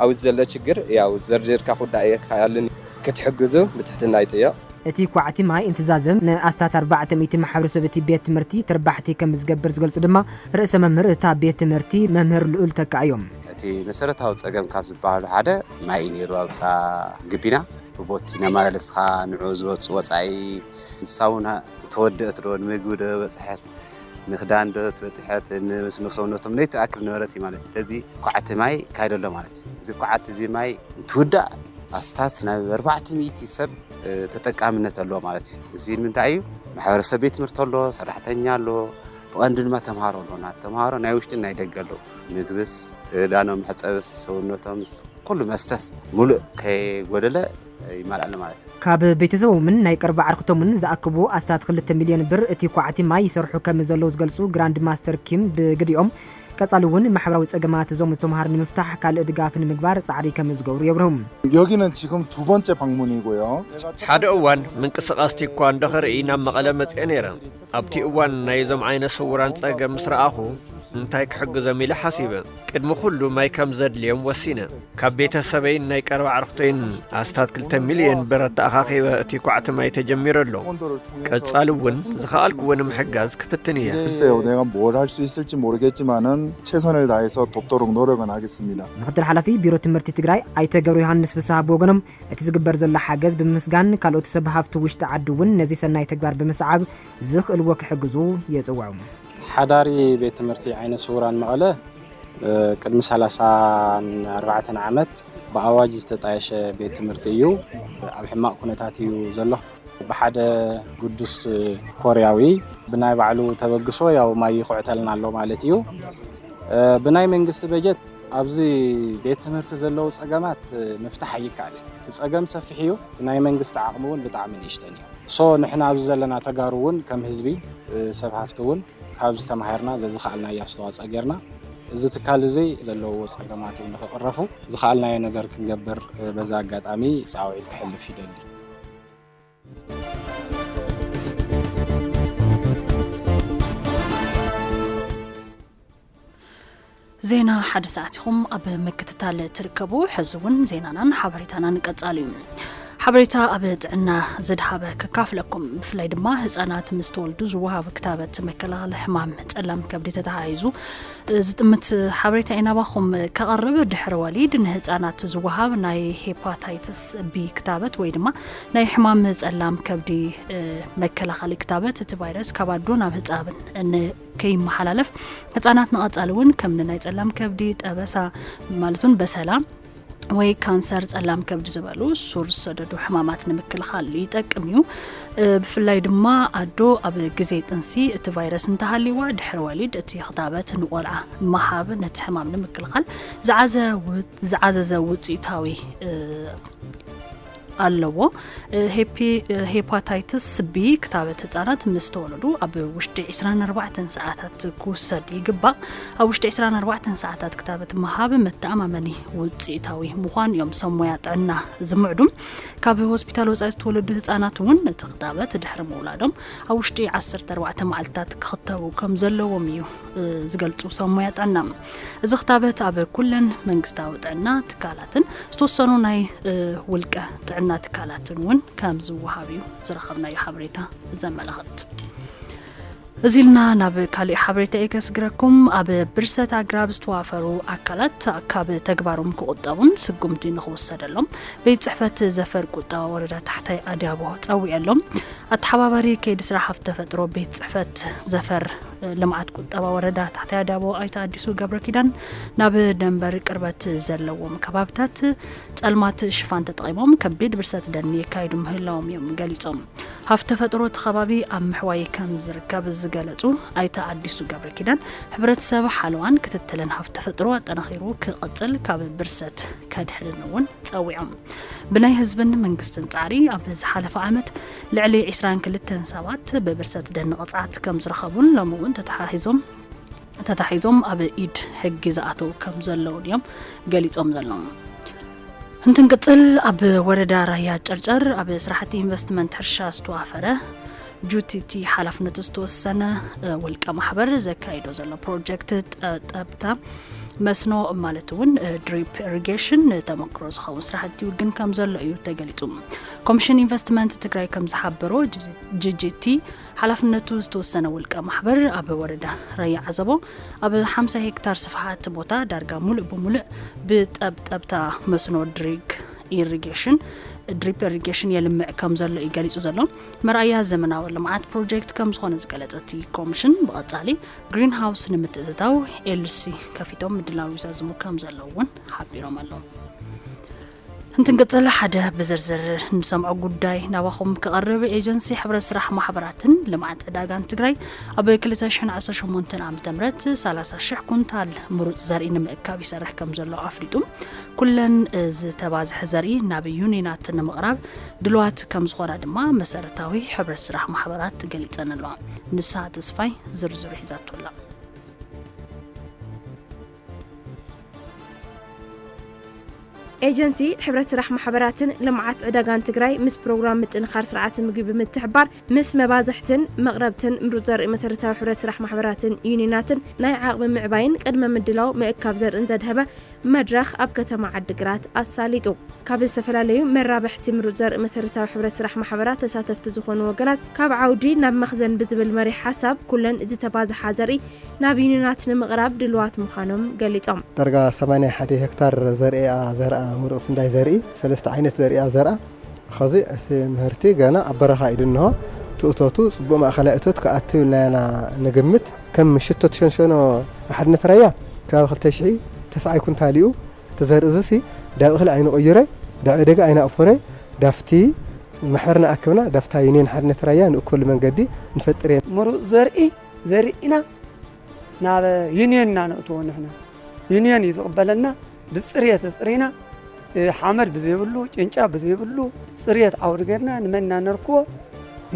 S15: ኣብ ዘሎ ችግር ያው ዘርጀርካ ኩዳይ ካልን ክትሕግዙ ብትሕትና ይጥየቕ
S14: እቲ ኳዕቲ ማይ እንትዛዘም ንኣስታት 400 ማሕበረሰብ እቲ ቤት ትምህርቲ ተርባሕቲ ከም ዝገብር ዝገልጹ ድማ ርእሰ መምህር እታ ቤት ትምህርቲ መምህር ልዑል ተካእዮም
S16: እቲ መሰረታዊ ፀገም ካብ ዝበሃሉ ሓደ ማይ ነይሩ ኣብታ ግቢና ብቦቲና ማለስኻ ንዑ ዝወፁ ወፃኢ ሳውና ተወደአት ዶ ንምግቢ ዶ በፅሐት ንኽዳን ዶ ተበፅሐት ንሰውነቶም ነይ ተኣክል ነበረት ማለት ስለዚ ኳዕቲ ማይ ካይደሎ ማለት እዚ ኳዕቲ እዚ ማይ እንትውዳእ ኣስታት ናብ 400 ሰብ ተጠቃምነት ኣለዎ ማለት እዚ ምንታይ እዩ ማሕበረሰብ ቤት ትምህርቲ ኣሎ ሰራሕተኛ ኣሎ ብቐንዲ ድማ ተምሃሮ ኣለና ተምሃሮ ናይ ውሽጢ ናይ ደገ ኣሎ ምግብስ ዳኖም ሕፀብስ ሰውነቶም كل مستس ملء كي ودلا يمال ማለት
S14: ካብ ቤተሰቦምን ናይ ቀርባ ዓርክቶምን ዝኣክቡ ኣስታት 2 ሚልዮን ብር እቲ ኳዕቲ ማይ ይሰርሑ ከም ዘለው ዝገልጹ ግራንድ ማስተር ኪም ብግዲኦም ቀጻሉውን ማሕበራዊ ጸገማት ዞም ተማሃር ንምፍታሕ ካልእ ድጋፍን ምግባር ጻዕሪ ከም ዝገብሩ የብረሁም
S17: 여기는 지금 두 번째 방문이고요.
S18: ሓደ እዋን ምንቅስቃስቲ እኳ እንደኸርኢ ናብ መቐለ መጽአ ነይረ ኣብቲ እዋን ናይ ዞም ዓይነት ስውራን ጸገም ምስ ረኣኹ እንታይ ክሕግዞም ኢለ ሓሲበ ቅድሚ ኩሉ ማይ ከም ዘድልዮም ወሲነ ካብ ቤተሰበይ ናይ ቀረባ ዓርክቶይን ኣስታት 2 ሚልዮን ብር ተኣኻኺበ እቲ ኳዕቲ ማይ ተጀሚሩ ኣሎ ቀጻሉ እውን ዝኸኣልኩውን ምሕጋዝ ክፍትን እየ
S17: 글쎄요 내가 뭘 할 수 있을지 모르겠지만은 최선을 다해서 돕도록 노력은 하겠습니다.
S14: ምክትል ሓላፊ ቢሮ ትምህርቲ ትግራይ ኣይተ ገብረ ዮሐንስ ፍስሓ ብወገኖም እቲ ዝግበር ዘሎ ሓገዝ ብምስጋን ካልኦት ሰብ ሃፍቲ ውሽጢ ዓዲ እውን ነዚ ሰናይ ተግባር ብምስዓብ ዝኽእልዎ ክሕግዙ የጽውዑ
S19: ሓዳሪ ቤት ትምህርቲ ዓይነት ስውራን መቐለ ቅድሚ 34 ዓመት ብኣዋጅ ዝተጣየሸ ቤት ትምህርቲ እዩ ኣብ ሕማቕ ኩነታት እዩ ዘሎ ብሓደ ቅዱስ ኮርያዊ ብናይ ባዕሉ ተበግሶ ያው ማይ ይኹዕተልና ኣሎ ማለት እዩ ብናይ መንግስቲ በጀት ኣብዚ ቤት ትምህርቲ ዘለው ጸገማት ምፍታሕ ይካኣልን እቲ ጸገም ሰፊሕ እዩ ናይ መንግስቲ ዓቕሚ እውን ብጣዕሚ ንእሽተን እዩ ሶ ንሕና ኣብዚ ዘለና ተጋሩ እውን ከም ህዝቢ ሰብ ሃፍቲ እውን ካብዚ ተማሂርና ዘዝኻኣልና ኣስተዋፅኦ ጌርና እዚ ትካል እዚ ዘለዎ ጸገማት ንኽቕረፉ ዝኻኣልናዮ ነገር ክንገብር በዛ ኣጋጣሚ ጻውዒት ክሕልፍ ይደሊ
S1: ዜና ሓደ ሰዓትኩም ኣብ ምክትታል ትርከቡ ሕዝውን ዜናናን ሓበሬታናን ቀጻሊ ሓበሬታ ኣብ ጥዕና ዝድሃበ ከካፍለኩም ብፍላይ ድማ ህፃናት ምስ ተወልዱ ዝወሃብ ክታበት መከላኸሊ ሕማም ጸላም ከብዲ ተተሓይዙ ዝጥምት ሓበሬታ ኢናባኹም ከቐርብ ድሕሪ ወሊድ ንህፃናት ዝወሃብ ናይ ሄፓታይተስ ቢ ክታበት ወይ ድማ ናይ ሕማም ጸላም ከብዲ መከላኸሊ ክታበት እቲ ቫይረስ ካብ ኣዶ ናብ ህፃብን ከይመሓላለፍ ህፃናት ንቐጻሊ እውን ከም ናይ ጸላም ከብዲ ጠበሳ ማለቱን በሰላም ወይ ካንሰር ጸላም ከብዲ ዝበሉ ሱር ሰደዱ ሕማማት ንምክልኻል ይጠቅም እዩ ብፍላይ ድማ ኣዶ ኣብ ግዜ ጥንሲ እቲ ቫይረስ እንተሃሊዋ ድሕሪ ወሊድ እቲ ክታበት ንቆልዓ መሃብ ነቲ ሕማም ንምክልኻል ዝዓዘዘ ውፅኢታዊ ኣለዎ ሄፓታይተስ ቢ ክታበት ህፃናት ምስ ተወለዱ ኣብ ውሽጢ 24 ሰዓታት ክውሰድ ይግባእ ኣብ ውሽጢ 24 ሰዓታት ክታበት መሃብ መተኣማመኒ ውፅኢታዊ ምዃን እዮም ሰሞያ ጥዕና ዝምዕዱም ካብ ሆስፒታል ወጻኢ ዝተወለዱ ህፃናት እውን እቲ ክታበት ድሕሪ ምውላዶም ኣብ ውሽጢ 14 መዓልትታት ክኽተቡ ከም ዘለዎም እዩ ዝገልጹ ሰሞያ ጥዕና እዚ ክታበት ኣብ ኩለን መንግስታዊ ጥዕና ትካላትን ዝተወሰኑ ናይ ውልቀ ጥዕና ትካላትን እውን ከም ዝወሃብ እዩ ዝረኸብናዮ ሓበሬታ ዘመላኽት እዚልና ናብ ካልእ ሓበሬታ ከስግረኩም ኣብ ብርሰት ኣግራብ ዝተዋፈሩ ኣካላት ካብ ተግባሮም ክቁጠቡን ስጉምቲ ንኽውሰደሎም ቤት ጽሕፈት ዘፈር ቁጠባ ወረዳ ታሕታይ ኣድያቦ ፀዊዕሎም ኣተሓባባሪ ከይዲ ስራሕ ሃፍቲ ተፈጥሮ ቤት ጽሕፈት ዘፈር ልምዓት ቁጠባ ወረዳ ታሕታይ ኣድያቦ ኣይተ ኣዲሱ ገብረ ኪዳን ናብ ደንበር ቅርበት ዘለዎም ከባብታት ጸልማት ሽፋን ተጠቒሞም ከቢድ ብርሰት ደኒ የካይዱ ምህላዎም እዮም ገሊጾም ሃፍቲ ተፈጥሮ ተኸባቢ ኣብ ምሕዋይ ከም ዝርከብ ዝገለጹ ኣይተ ኣዲሱ ገብረ ኪዳን ሕብረተሰብ ሓለዋን ክትትልን ሃፍቲ ተፈጥሮ ኣጠናኺሩ ክቕጽል ካብ ብርሰት ከድሕድን እውን ፀዊዖም ብናይ ህዝብን መንግስትን ጻዕሪ ኣብ ዝሓለፈ ዓመት ልዕሊ 22 ሰባት ብብርሰት ደኒ ቅፅዓት ከም ዝረኸቡን ሎሚ እውን ተታሒዞም ኣብ ኢድ ሕጊ ዝኣተው ከም ዘለውን እዮም ገሊጾም ዘለዎም እንትንቅጽል ኣብ ወረዳ ራያ ጨርጨር ኣብ ስራሕቲ ኢንቨስትመንት ሕርሻ ዝተዋፈረ ጁቲቲ ሓላፍነቱ ዝተወሰነ ውልቀ ማሕበር ዘካይዶ ዘሎ ፕሮጀክት ጠብታ መስኖ ማለት እውን ድሪፕ ኢሪጌሽን ተመክሮ ዝኸውን ስራሕቲ ውግን ከም ዘሎ እዩ ተገሊጹ ኮሚሽን ኢንቨስትመንት ትግራይ ከም ዝሓበሮ ጂጂቲ ሓላፍነቱ ዝተወሰነ ውልቀ ማሕበር ኣብ ወረዳ ራያ ዓዘቦ ኣብ 50 ሄክታር ስፍሓት ቦታ ዳርጋ ሙሉእ ብሙሉእ ብጠብጠብታ መስኖ ድሪፕ ኢሪጌሽን የልምዕ ከም ዘሎ ይገሊጹ ዘሎ መርኣያ ዘመናዊ ልምዓት ፕሮጀክት ከም ዝኾነ ዝገለጸት ኮሚሽን ብቐጻሊ ግሪን ሃውስ ንምትእትታው ኤልሲ ከፊቶም ምድላው ይዛዝሙ ከም ዘለውን ሓቢሮም ኣለዉ እንትንቀጽል ሓደ ብዝርዝር ንሰምዖ ጉዳይ ናባኹም ከቐርብ ኤጀንሲ ሕብረት ስራሕ ማሕበራትን ልምዓት ዕዳጋን ትግራይ ኣብ 2018 ዓመተ ምህረት 30,000 ኩንታል ምሩጽ ዘርኢ ንምእካብ ይሰርሕ ከም ዘሎ ኣፍሊጡ ኩለን ዝተባዝሐ ዘርኢ ናብ ዩኒናት ንምቕራብ ድልዋት ከም ዝኾነ ድማ መሰረታዊ ሕብረት ስራሕ ማሕበራት ገሊጸን ኣለዋ ንሳ ተስፋይ ዝርዝሩ ሒዛቶላ
S20: ኤጀንሲ ሕብረት ስራሕ ማሕበራትን ልምዓት ዕዳጋን ትግራይ ምስ ፕሮግራም ምጥንኻር ስርዓት ምግቢ ብምትሕባር ምስ መባዝሕትን መቕረብትን ምሩጽ ዘርኢ መሰረታዊ ሕብረት ስራሕ ማሕበራትን ዩኒናትን ናይ ዓቕሚ ምዕባይን ቅድመ ምድላው ምእካብ ዘርእን ዘድህበ መድረኽ ኣብ ከተማ ዓዲግራት ኣሳሊጡ ካብ ዝተፈላለዩ መራብሕቲ ምሩጽ ዘርኢ መሰረታዊ ሕብረት ስራሕ ማሕበራት ተሳተፍቲ ዝኾኑ ወገናት ካብ ዓውዲ ናብ መኽዘን ብዝብል መሪ ሓሳብ ኩለን ዝተባዝሓ ዘርኢ ናብ ዩኒናት ንምቕራብ ድልዋት ምዃኖም ገሊጾም
S21: ዳርጋ 81 ሄክታር ዘርአ ምሩጽ እንዳይ ዘርኢ ሰለስተ ዓይነት ዘርአ ዘርአ خዚ ምህርቲ ገና ኣበረኻ ኢድንሆ ትእቶቱ ጽቡቕ ማእኸላይ እቶት ከኣትው ለና ንግምት ከም ሽቶ ተሸንሸኖ ሓድነት ራያ ካብ 2009 ኩንታሊኡ ተዘርእዝሲ ዳብ እኽሊ አይነ ቆይረ ዳብ ደጋ አይነ ኣፈረ ዳፍቲ ማሕበርና ኣከብና ዳፍታ ዩኒየን ሓድነት ራያ ንእኩል መንገዲ ንፈጥር
S22: ምሩጽ ዘርኢና ናብ ዩኒየንና ነእትዎ ንሕና ዩኒየን ይዝቕበለና ብጽርየት ጽሪና ሓመድ ብዘይብሉ ጭንጫ ብዘይብሉ ጽርየት ኣውርገርና ንመና ነርክቦ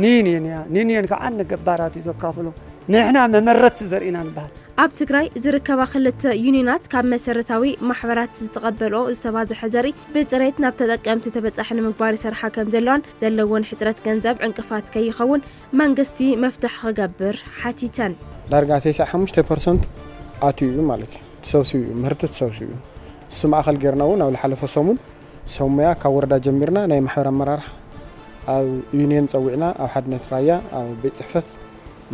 S22: ኒንየን ከዓ ንገባራት ይዘካፍሉ ንሕና መመረት ዘርኢና ንበሃል
S20: ኣብ ትግራይ ዝርከባ ክልተ ዩኒናት ካብ መሰረታዊ ማሕበራት ዝተቐበልኦ ዝተባዝሐ ዘርኢ ብጽሬት ናብ ተጠቀምቲ ተበጻሒ ንምግባር ይሰርሓ ከም ዘለዋን ዘለዎን ሕፅረት ገንዘብ ዕንቅፋት ከይኸውን መንግስቲ መፍትሕ ክገብር ሓቲተን
S12: ዳርጋ 95% ኣትዩ ማለት ተሰብሲቡ ምህርቲ ተሰብሲቡ ስማእኸል ጌርና እውን ኣብ ዝሓለፈ ሰሙን ሰሙያ ካብ ወረዳ ጀሚርና ናይ ማሕበር ኣመራርሓ ኣብ ዩኒየን ፀዊዕና ኣብ ሓድነት ራያ ኣብ ቤት ጽሕፈት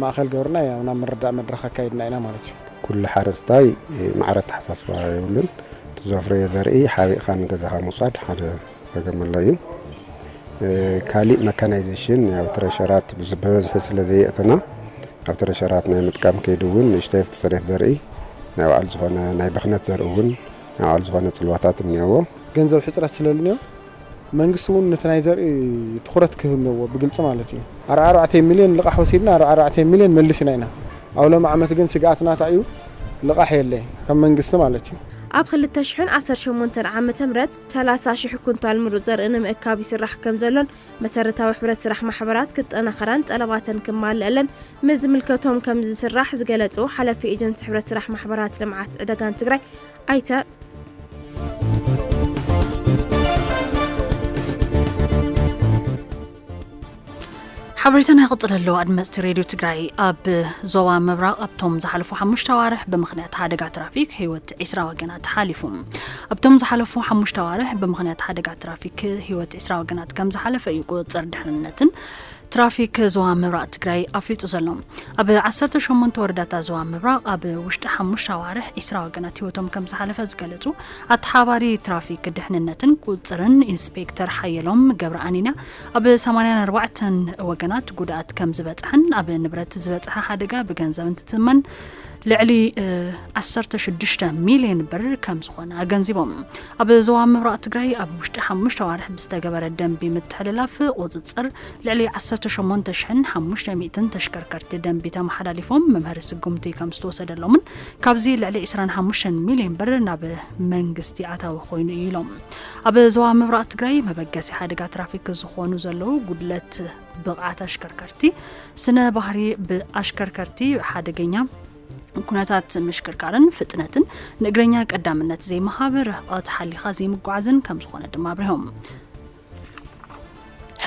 S12: ማእኸል ገርና ያው ናብ መረዳእ መድረኽ አካይድና ኢና ማለት እዩ
S23: ኩሉ ሓረስታይ ማዕረት ተሓሳስባ ይብሉን ተዘፍረ ዘርኢ ሓቢእኻ ንገዛኻ ምውሳድ ሓደ ፀገም ኣሎ እዩ ካሊእ መካናይዜሽን ያው ትረሸራት ብዝበዝሒ ስለ ዘየእተና ኣብ ትረሸራት ናይ ምጥቃም ከይዱ እውን ንእሽተይ ፍትፅሬት ዘርኢ ናይ ባዕሉ ዝኾነ ናይ ብኽነት ዘርኢ እውን ናይ ባዕሉ ዝኾነ ፅልዋታት እኒአዎ
S12: ገንዘብ ሕፅረት ስለልኒዮ መንግስት እውን ነተናይ ዘርኢ ትኩረት ክህብነዎ ብግልጽ ማለት እዩ 44 ሚልዮን ልቃሕ ወሲድና 44 ሚልዮን መልስና ኢና ኣብ ሎም ዓመት ግን ስጋኣትና ታዩ ልቃሕ የለ ከም መንግስት ማለት እዩ
S20: ኣብ 2018 ዓመተ ምህረት 30,000 ኩንታል ምሩጽ ዘርኢ ንምእካብ ይስራሕ ከም ዘሎን መሰረታዊ ሕብረት ስራሕ ማሕበራት ክጠናኸራን ጠለባተን ክማልአለን ምዝምልከቶም ከም ዝስራሕ ዝገለጹ ሓላፊ ኤጀንሲ ሕብረት ስራሕ ማሕበራት ልምዓት ዕዳጋን ትግራይ ኣይተ
S1: حبرتنا يقتل له أدمست راديو تجري أب زوا مبرق أبتم زحلفوا حمش توارح بمخنات حادقة ترافيك هيوت إسراء وجنات حالفهم أبتم زحلفوا حمش توارح بمخنات حادقة ترافيك هيوت إسراء وجنات كم زحلف يقول تصرد حنتن ترافيك زوا مبرق تجري أفيت زلهم أب 18 وردات زوا مبرق أب وشت حمش توارح إسراء وجنات هيوتهم كم زحلف زقلتو أتحابري ترافيك دحننتن كل تصرن إنسبكتر حيلهم جبرانينا أب 84 وجنات قدات كم زبطحن أب نبرت زبطها حدقة بجنزب تتمن لعلي 16 مليون بر كم زخنا جنزبهم أب زوام مبرق تجري أب وشت حمش توارح بستجبر الدم بمتحللاف وتصر لعلي 18 شحن حمش 200 تشكر كرت الدم بتم حلالفهم ممهرس الجمتي كم استوصل لهم كابزي لعلي 25 مليون بر ناب منجستي عتاو خوين يلهم أب زوام مبرق تجري مبجس حدقة ترافيك زخون زلو قدلت بقعة أشكركرتي سنة بحري بأشكركرتي حدقينيا كناتات مشكركارن فتنتن نقرنيا قدامنت زي محابر أتحليخا زي مقعزن كم زخونة دمابرهم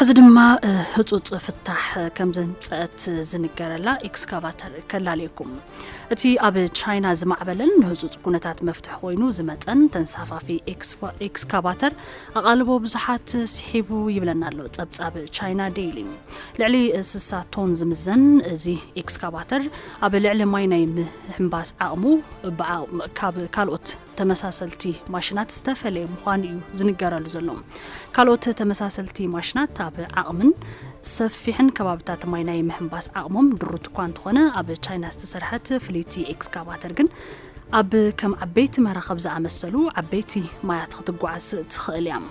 S1: حزد ما هتوت فتح كم زنت زنقرلا إكسكافاتر كلاليكم أتي أب تشاينا زمعبلن هتوت كناتات مفتح خوينو زمتن تنسافا في إكسكافاتر أغالبو بزحات سحيبو يبلنا له تبت تشاينا ديلي لعلي سساتون زمزن زي إكسكافاتر أب لعلي مايناي مهمباس عقمو كالوت تمساسلتي ماشينات استفلي مخانيو زنقرالو زلوم كالوت تمساسلتي ماشينات أب عقمن سفيحن كبابتات مايناي مهمباس عقمم دروت كوانت خونا أب تشاينا استسرحت فليتي إكسكافاتر جن أب كم عبيت مراخب زعمسلو عبيتي ما يتخطقعس تخليام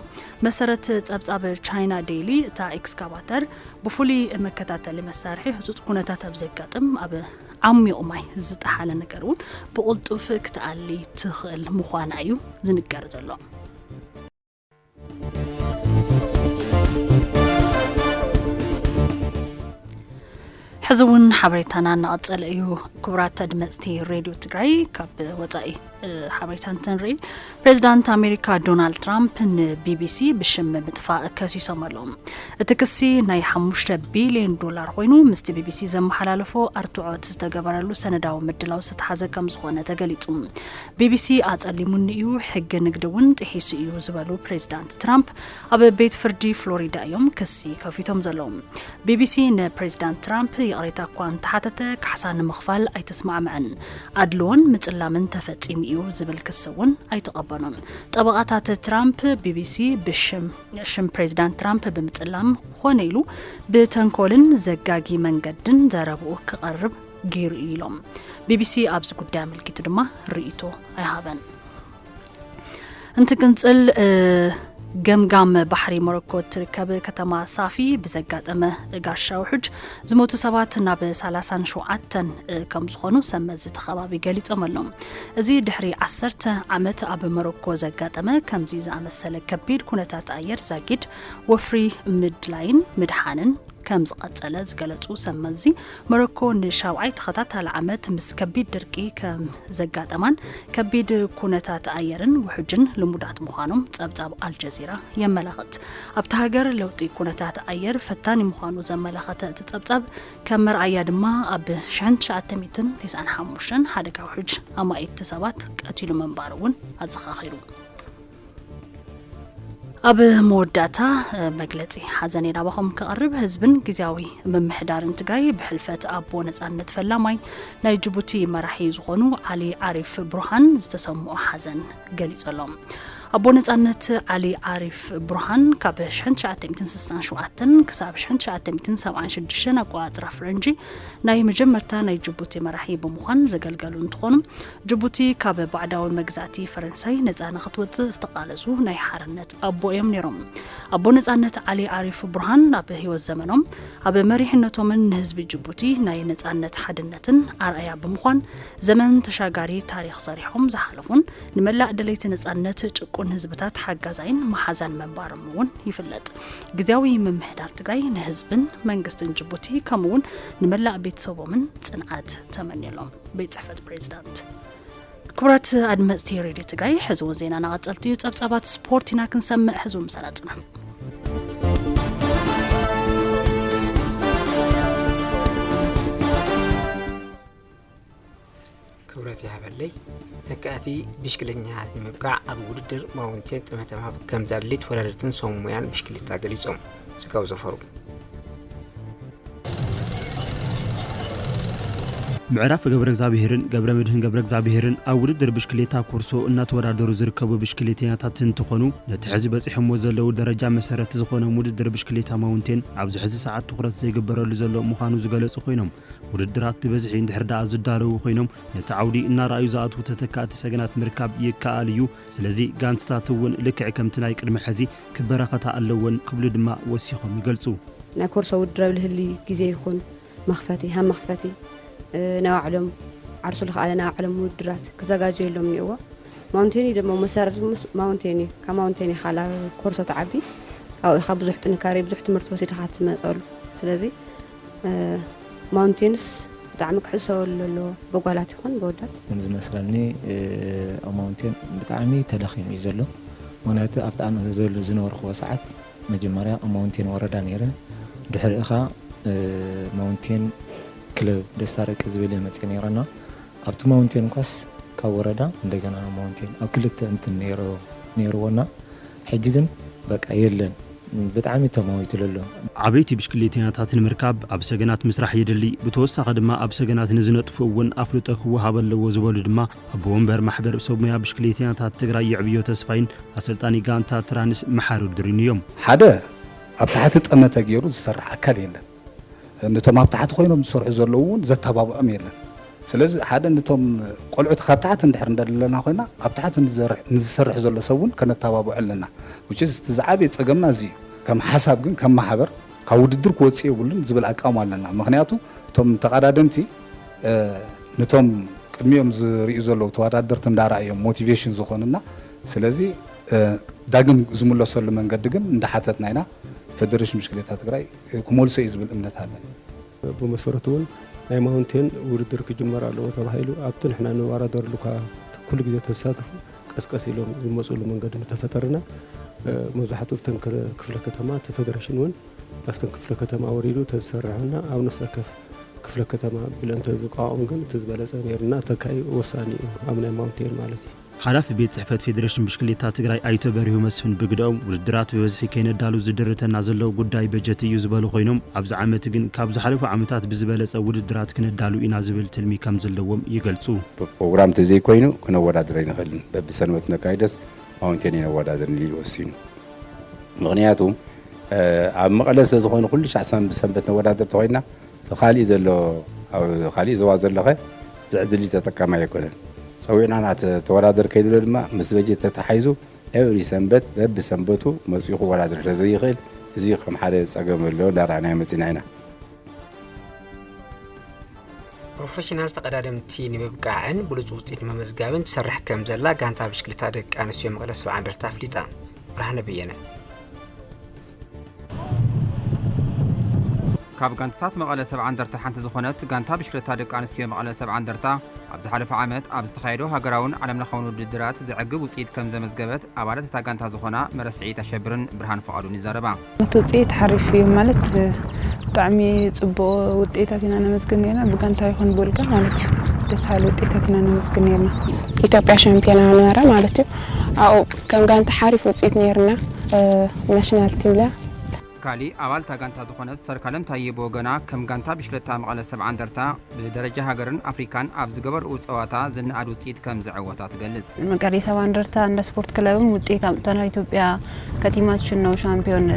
S1: مسرت أب تشاينا ديلي تا إكسكافاتر بفولي مكتات اللي مسارحي تكون تبزكاتم أب عمي أمي زت حالة نكرون بقولت فيك تعلي تخل مخان عيو زنكر زلو حزون حبريتانا نقصل ايو كبرات دمزتي راديو تግራይ ካብ ወፃኢ حبريتان تنري بريزيدنت أمريكا دونالد ترامب BBC بشم مدفع كاسيسم لهم التكسي ناي 5 بليون دولار ኮይኑ مست BBC زمحلالفو ارتعوت ዝተገበረሉ ሰነዳው ምድላው ዝተሓዘ ከም ዝኾነ ተገሊጹ BBC አጸሊሙን እዩ ሕግ ንግድውን ጥሒሱ እዩ ዝበሉ ፕሬዝዳንት ትራምፕ ኣብ ቤት ፍርዲ ፍሎሪዳ እዮም ክሲ ከፊቶም ዘለዎም BBC ንፕሬዝዳንት ትራምፕ يقريتا كوان تحتت كحسان مخفال أي تسمع معن أدلون مثل من تفتيم إيو زبل كسون أي تقبلون طبقات ترامب BBC بشم بريزيدنت ترامب بمثلام خونيلو بتنكولن زجاجي منجدن زربو كقرب غير إيلوم BBC أبز قدام الكتو دما رئيتو أي هابن انت كنت جمجام بحري موروكو تركب كتما صافي بزقات أما قاشا وحج زموت سبات ناب سلاسان شوعتن كم زخونو سمزت خبابي قاليت أمالهم زي دحري 10 عمت أب موروكو زقات أما كم زي زعم السلك كبير كونتات أير زاقيد وفري مدلاين مدحانن كم زقاتل زقلتو سمزي موروكو نشاوعي تخطات العمت مس كبيد دركي كم زقات أمان كبيد كونتات أيرن وحجن لمدات مخانم تسابتاب الجزيرة يملغت أبتهاجر لو تكونتات أير فتاني مخانو زملغت تسابتاب كمر أياد ما أب شنش عتميتن تسعن حموشن حدك وحج أما اتصابات قتلوا من بارون أزخاخيرو أب موداتا مجلسي حزني رابهم كقرب حزبن جزاوي من محدار تجاي بحلفة أبو نزعن فلامي ناي جيبوتي مرحي زغنو علي عارف برهان استسمو حزن قالي سلام أبو نزعنت علي عارف برهان كابش هنش عتمتن سستان شوعتن كسابش هنش عتمتن 76 أقوات رفرنجي ناي مجمرتا ناي جيبوتي مرحي بمخان زقلقلون تخونم جيبوتي كاب بعداو المجزاتي فرنساي نزعن خطوة استقالزو ناي حارنت أبو يمنيرم أبو نزعنت علي عارف برهان أبو هيو الزمنهم أبو مريحنتو من حزب جيبوتي ناي نزعنت حدنتن أرأيا بمخان زمن تشاقاري تاريخ صريحهم زحلفون نملا دليت نزعنت كون هزبتات حجازين محزن منبارمون يفلت جزاوي من محدار تجاي نهزبن منجستن جيبوتي كمون نملا بيت صوبمن صنعات تمني لهم بيت صحفة بريزيدنت كبرت أدمزتي ريدي تجاي حزو زينا نغطلتي تبصبات سبورتنا كنسمع حزو مسالاتنا
S3: كبرت يا بلي تكاتي بشكلني هاد مبقع أبو ودر ماونتين تمام كم زارليت ولرتن سوميان بشكلتا قليصوم سكاو زفرو
S4: معرف قبر زابيهرن قبر مدهن قبر زابيهرن أو ودر بشكلتا كورسو إن تورادرو زركبو بشكلتياتات تخونو نتحزي بصحهم وزلو درجة مسارات زخونه مودر بشكلتا ماونتين عبز حزي ساعات تخرج زي قبرو لزلو مخانو زغلص خوينم ودرات ببزحين دحردا زدارو خوينم نتعودي إن رأي زات وتتكات سجنات مركب يكاليو سلازي غانتاتون لكع كمتناي قدم حزي كبرختا اللون قبل دما وسيخم يغلصو
S5: نا كورسو ودرو لهلي غزي يخون مخفتي هم مخفتي نوعلم عرسو لخ على نوعلم ودرات كزاجاجو لهم نيوا ماونتيني دمو مسارت ماونتيني كماونتيني خالا كورسو تعبي او يخ بزح تنكاري بزح تمرت وسيت خات مصلو سلازي ماونتينس بتعمق حسو لو بقالات يكون بوداس
S24: من مثلني او ماونتين بتعمي تدخيم يزلو ونات افتعنا زلو زنور خو ساعات مجمريا ماونتين وردا نيره دحريخا ماونتين كلب دستارك زبيله مسكنيرنا ابت ماونتين كاس كوردا እንደገና ماونتين او كلت انت نيرونا حججن بقى يلن بتعمي تماويت لله
S4: عبيتي بشكليتيناتات المركب اب سجنات مسرح يدلي بتوسع دما اب سجنات نزنطفون افلطك وهابلو زبل دما اب ومبر محبر سوميا بشكليتيناتات تግራይ يعبيو تسفاين اسلطاني غانتا ترانس محارو درينيوم
S25: حدا اب تحت طمته غيرو زسرح اكل يلن انتم اب تحت خوينم زسرح زلوون زتبابم يلن ስለዚ ሓደ ነቶም ቆልዑት ካብ ታሕቲ እንድሕር እንደለና ኮይና ኣብ ታሕቲ ንዝሰርሕ ዘሎ ሰውን ከነተባብዖ ኣለና which is ትዛዓበ ፀገምና እዚ ከም ሓሳብ ግን ከም ማሕበር ካብ ውድድር ክወፅእ የብሉን ዝብል ኣቃውሞ ኣለና ምክንያቱ እቶም ተቀዳደምቲ ነቶም ቅድሚኦም ዝርእዩ ዘለዉ ተወዳደርቲ እንዳርኣዮም ሞቲቬሽን ዝኾኑና ስለዚ ዳግም ዝምለሰሉ መንገዲ ግን እንዳሓተትና ኢና ፌደሬሽን ብሽክሌታ ትግራይ ክመልሶ እዩ ዝብል እምነት ኣለና
S2: ብመሰረቱ እውን ናይ ማውንቴን ውድድር ክጅመር ኣለዎ ተባሂሉ ኣብቲ ንሕና ንወዳደርሉ ኩሉ ግዜ ተሳተፉ ቀስቀስ ኢሎም ዝመፅሉ መንገዲ ተፈጠረና መብዛሕትኡ ተን ክፍለ ከተማ ፌደሬሽን እውን ኣብተን ክፍለ ከተማ ወሪዱ ተሰራሕና ኣብ ነፍሲ ወከፍ ክፍለ ከተማ ብለንተ ዝቃወም ግን ትዝበለፀ ነርና ተካይ ወሳኒ ኣብ ናይ ማውንቴን ማለት እዩ
S4: ሓላፊ ቤት ጽሕፈት ፌደሬሽን ብሽክሌታ ትግራይ ኣይቶ በሪሁ መስፍን ብግዳኦም ውድድራት ብበዝሒ ከይነዳሉ ዝድርተና ዘለው ጉዳይ በጀት እዩ ዝበሉ ኮይኖም ኣብዚ ዓመት ግን ካብ ዝሓለፉ ዓመታት ብዝበለፀ ውድድራት ክነዳሉ ኢና ዝብል ትልሚ ከም ዘለዎም ይገልጹ
S6: ፕሮግራም ተዘይ ኮይኑ ክነወዳድር ይንኽእልን በብሰንበት ነካይደስ ማውንቴን ይነወዳድር ይወሲኑ ምክንያቱ ኣብ መቐለ ዝኾነ ኩሉ ሻዕሳን ብሰንበት ነወዳድር ተኮይና ተኻሊእ ዘሎ ኣብ ካሊእ ዘዋ ዘለኸ ዝዕድል ተጠቃማ ኣይኮነን ፀዊዕና ናት ተወዳደር ከይድሎ ድማ ምስ በጀት ተተሓይዙ ኤቭሪ ሰንበት በብሰንበቱ መፅኡ ክወዳደር ስለዘይኽእል እዚ ከም ሓደ ፀገም ኣሎ ዳርኣናይ መፂና ኢና
S3: ፕሮፌሽናል ተቀዳደምቲ ንምብቃዕን ብሉፅ ውፅኢት መመዝጋብን ትሰርሕ ከም ዘላ ጋንታ ብሽክሌታ ደቂ ኣንስትዮ መቐለ 70 እንደርታ ኣፍሊጣ ብርሃነ በየነ
S7: ካብ ጋንታታት መቐለ 70 እንደርታ ሓንቲ ዝኾነት ጋንታ ብሽክሌታ ደቂ ኣንስትዮ መቐለ 70 እንደርታ ኣብ ዝሓለፈ ዓመት ኣብ ዝተኻየዱ ሃገራውን ዓለምለኻውን ውድድራት ዝዕግብ ውፅኢት ከም ዘመዝገበት ኣባላት እታ ጋንታ ዝኾና መረስዒት ኣሸብርን ብርሃን ፈቓዱን ይዛረባ
S8: ውፅኢት ሓሪፍ እዩ ማለት ብጣዕሚ ፅቡቕ ውፅኢታት ኢና ነመዝግብ ነርና ብጋንታ ይኹን ብውልቃ ማለት እዩ ደስ በሃሊ ውፅኢታት ኢና ነመዝግብ ነርና
S11: ኢትዮጵያ ሻምፒዮና ነበረ ማለት እዩ ኣብኡ ከም ጋንታ ሓሪፍ ውፅኢት ነርና ናሽናል ቲም ላ
S7: ካሊ ኣባል ታጋንታ ዝኾነት ሰርካለም ታይቦ ገና ከም ጋንታ ብሽክሌታ መቐለ 70 እንደርታ ብደረጃ ሃገርን ኣፍሪካን ኣብ ዝገበርኡ ፀዋታ ዝነኣድ ውፅኢት ከም ዘዕወታ ትገልጽ
S5: መቀለ 70 እንደርታ እንደ ስፖርት ክለብም ውጤት አምጥተናል ኢትዮጵያ ከቲማችን ነው ሻምፒዮን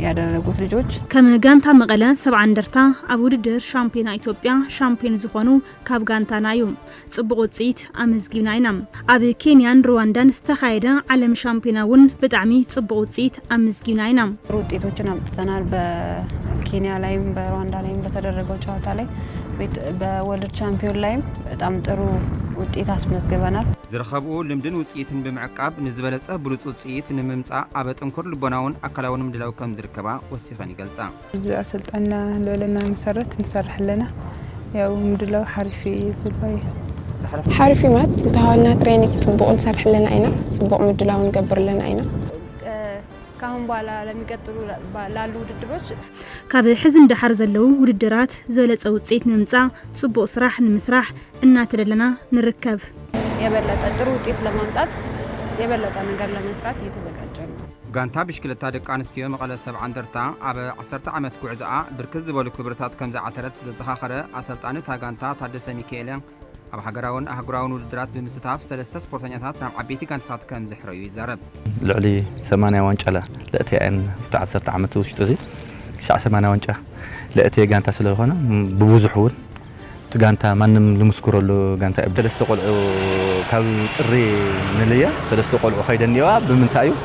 S5: ያደረጉት ልጆች
S26: ከም ጋንታ መቀለ 70 እንደርታ ኣብ ውድድር ሻምፒዮና ኢትዮጵያ ሻምፒዮን ዝኾኑ ካብ ጋንታና እዮም ጽቡቕ ውፅኢት ኣመዝጊብና ኢና ኣብ ኬንያን ሩዋንዳን ዝተኻየደ ዓለም ሻምፒዮና እውን ብጣዕሚ ጽቡቕ ውፅኢት ኣመዝጊብና ኢና
S5: ውጤቶችን አምጥተናል በኬንያ ላይም በሩዋንዳ ላይም በተደረገው ጨዋታ ላይ በወርልድ ቻምፒዮን ላይም በጣም ጥሩ ውጤት አስመዝግበናል
S7: ዝረኸብኡ ልምድን ውፅኢትን ብምዕቃብ ንዝበለጸ ብሉፅ ውፅኢት ንምምጻእ ኣብ ጥንኩር ልቦናውን ኣካላውን ምድላው ከም ዝርከባ ወሲኸን ይገልጻ
S8: እዚ ኣሰልጣና ለለና መሰረት እንሰርሕ ኣለና ያው ምድላው ሓሪፍ ዝባይ
S11: ሓሪፍ ማለት ተሃልና ትሬኒንግ ጽቡቕ እንሰርሕ ኣለና ኢና ጽቡቕ ምድላው እንገብር ኣለና ኢና
S5: ካሁን በኋላ ለሚቀጥሉ ላሉ ውድድሮች
S26: ካብ ሕዝን ዳሕር ዘለው ውድድራት ዘለጸ ውፅኢት ንምምጻእ ጽቡቕ ስራሕ ንምስራሕ እናተደለና ንርከብ
S5: የበለጠ ጥሩ ውጤት ለማምጣት የበለጠ ነገር ለመስራት እየተዘጋጀን ነው
S7: ጋንታ ብሽክሌታ ደቂ ኣንስትዮ መቐለ 70 እንደርታ ኣብ 10 ዓመት ጉዕዞኣ ብርክት ዝበሉ ክብርታት ከም ዝዓተረት ዘዘኻኸረ ኣሰልጣኒ እታ ጋንታ ታደሰ ሚካኤል ኣብ ሃገራውን ኣህጉራውን ውድድራት ብምስታፍ ሰለስተ ስፖርተኛታት ናብ ዓበይቲ ጋንታታት ከም ዝሕረዩ ይዛረብ
S27: ልዕሊ 80 ዋንጫ ለእትየን ፍታ 10 ዓመት ውሽጢ እዚ 80 ዋንጫ ለእትየ ጋንታ ስለዝኾነ ብብዙሕ እውን እቲ ጋንታ ማንም ልምስክረሉ ጋንታ እዩ ሰለስተ ቆልዑ ካብ ጥሪ ንልያ ሰለስተ ቆልዑ ኸይደኒዋ ብምንታይ እዩ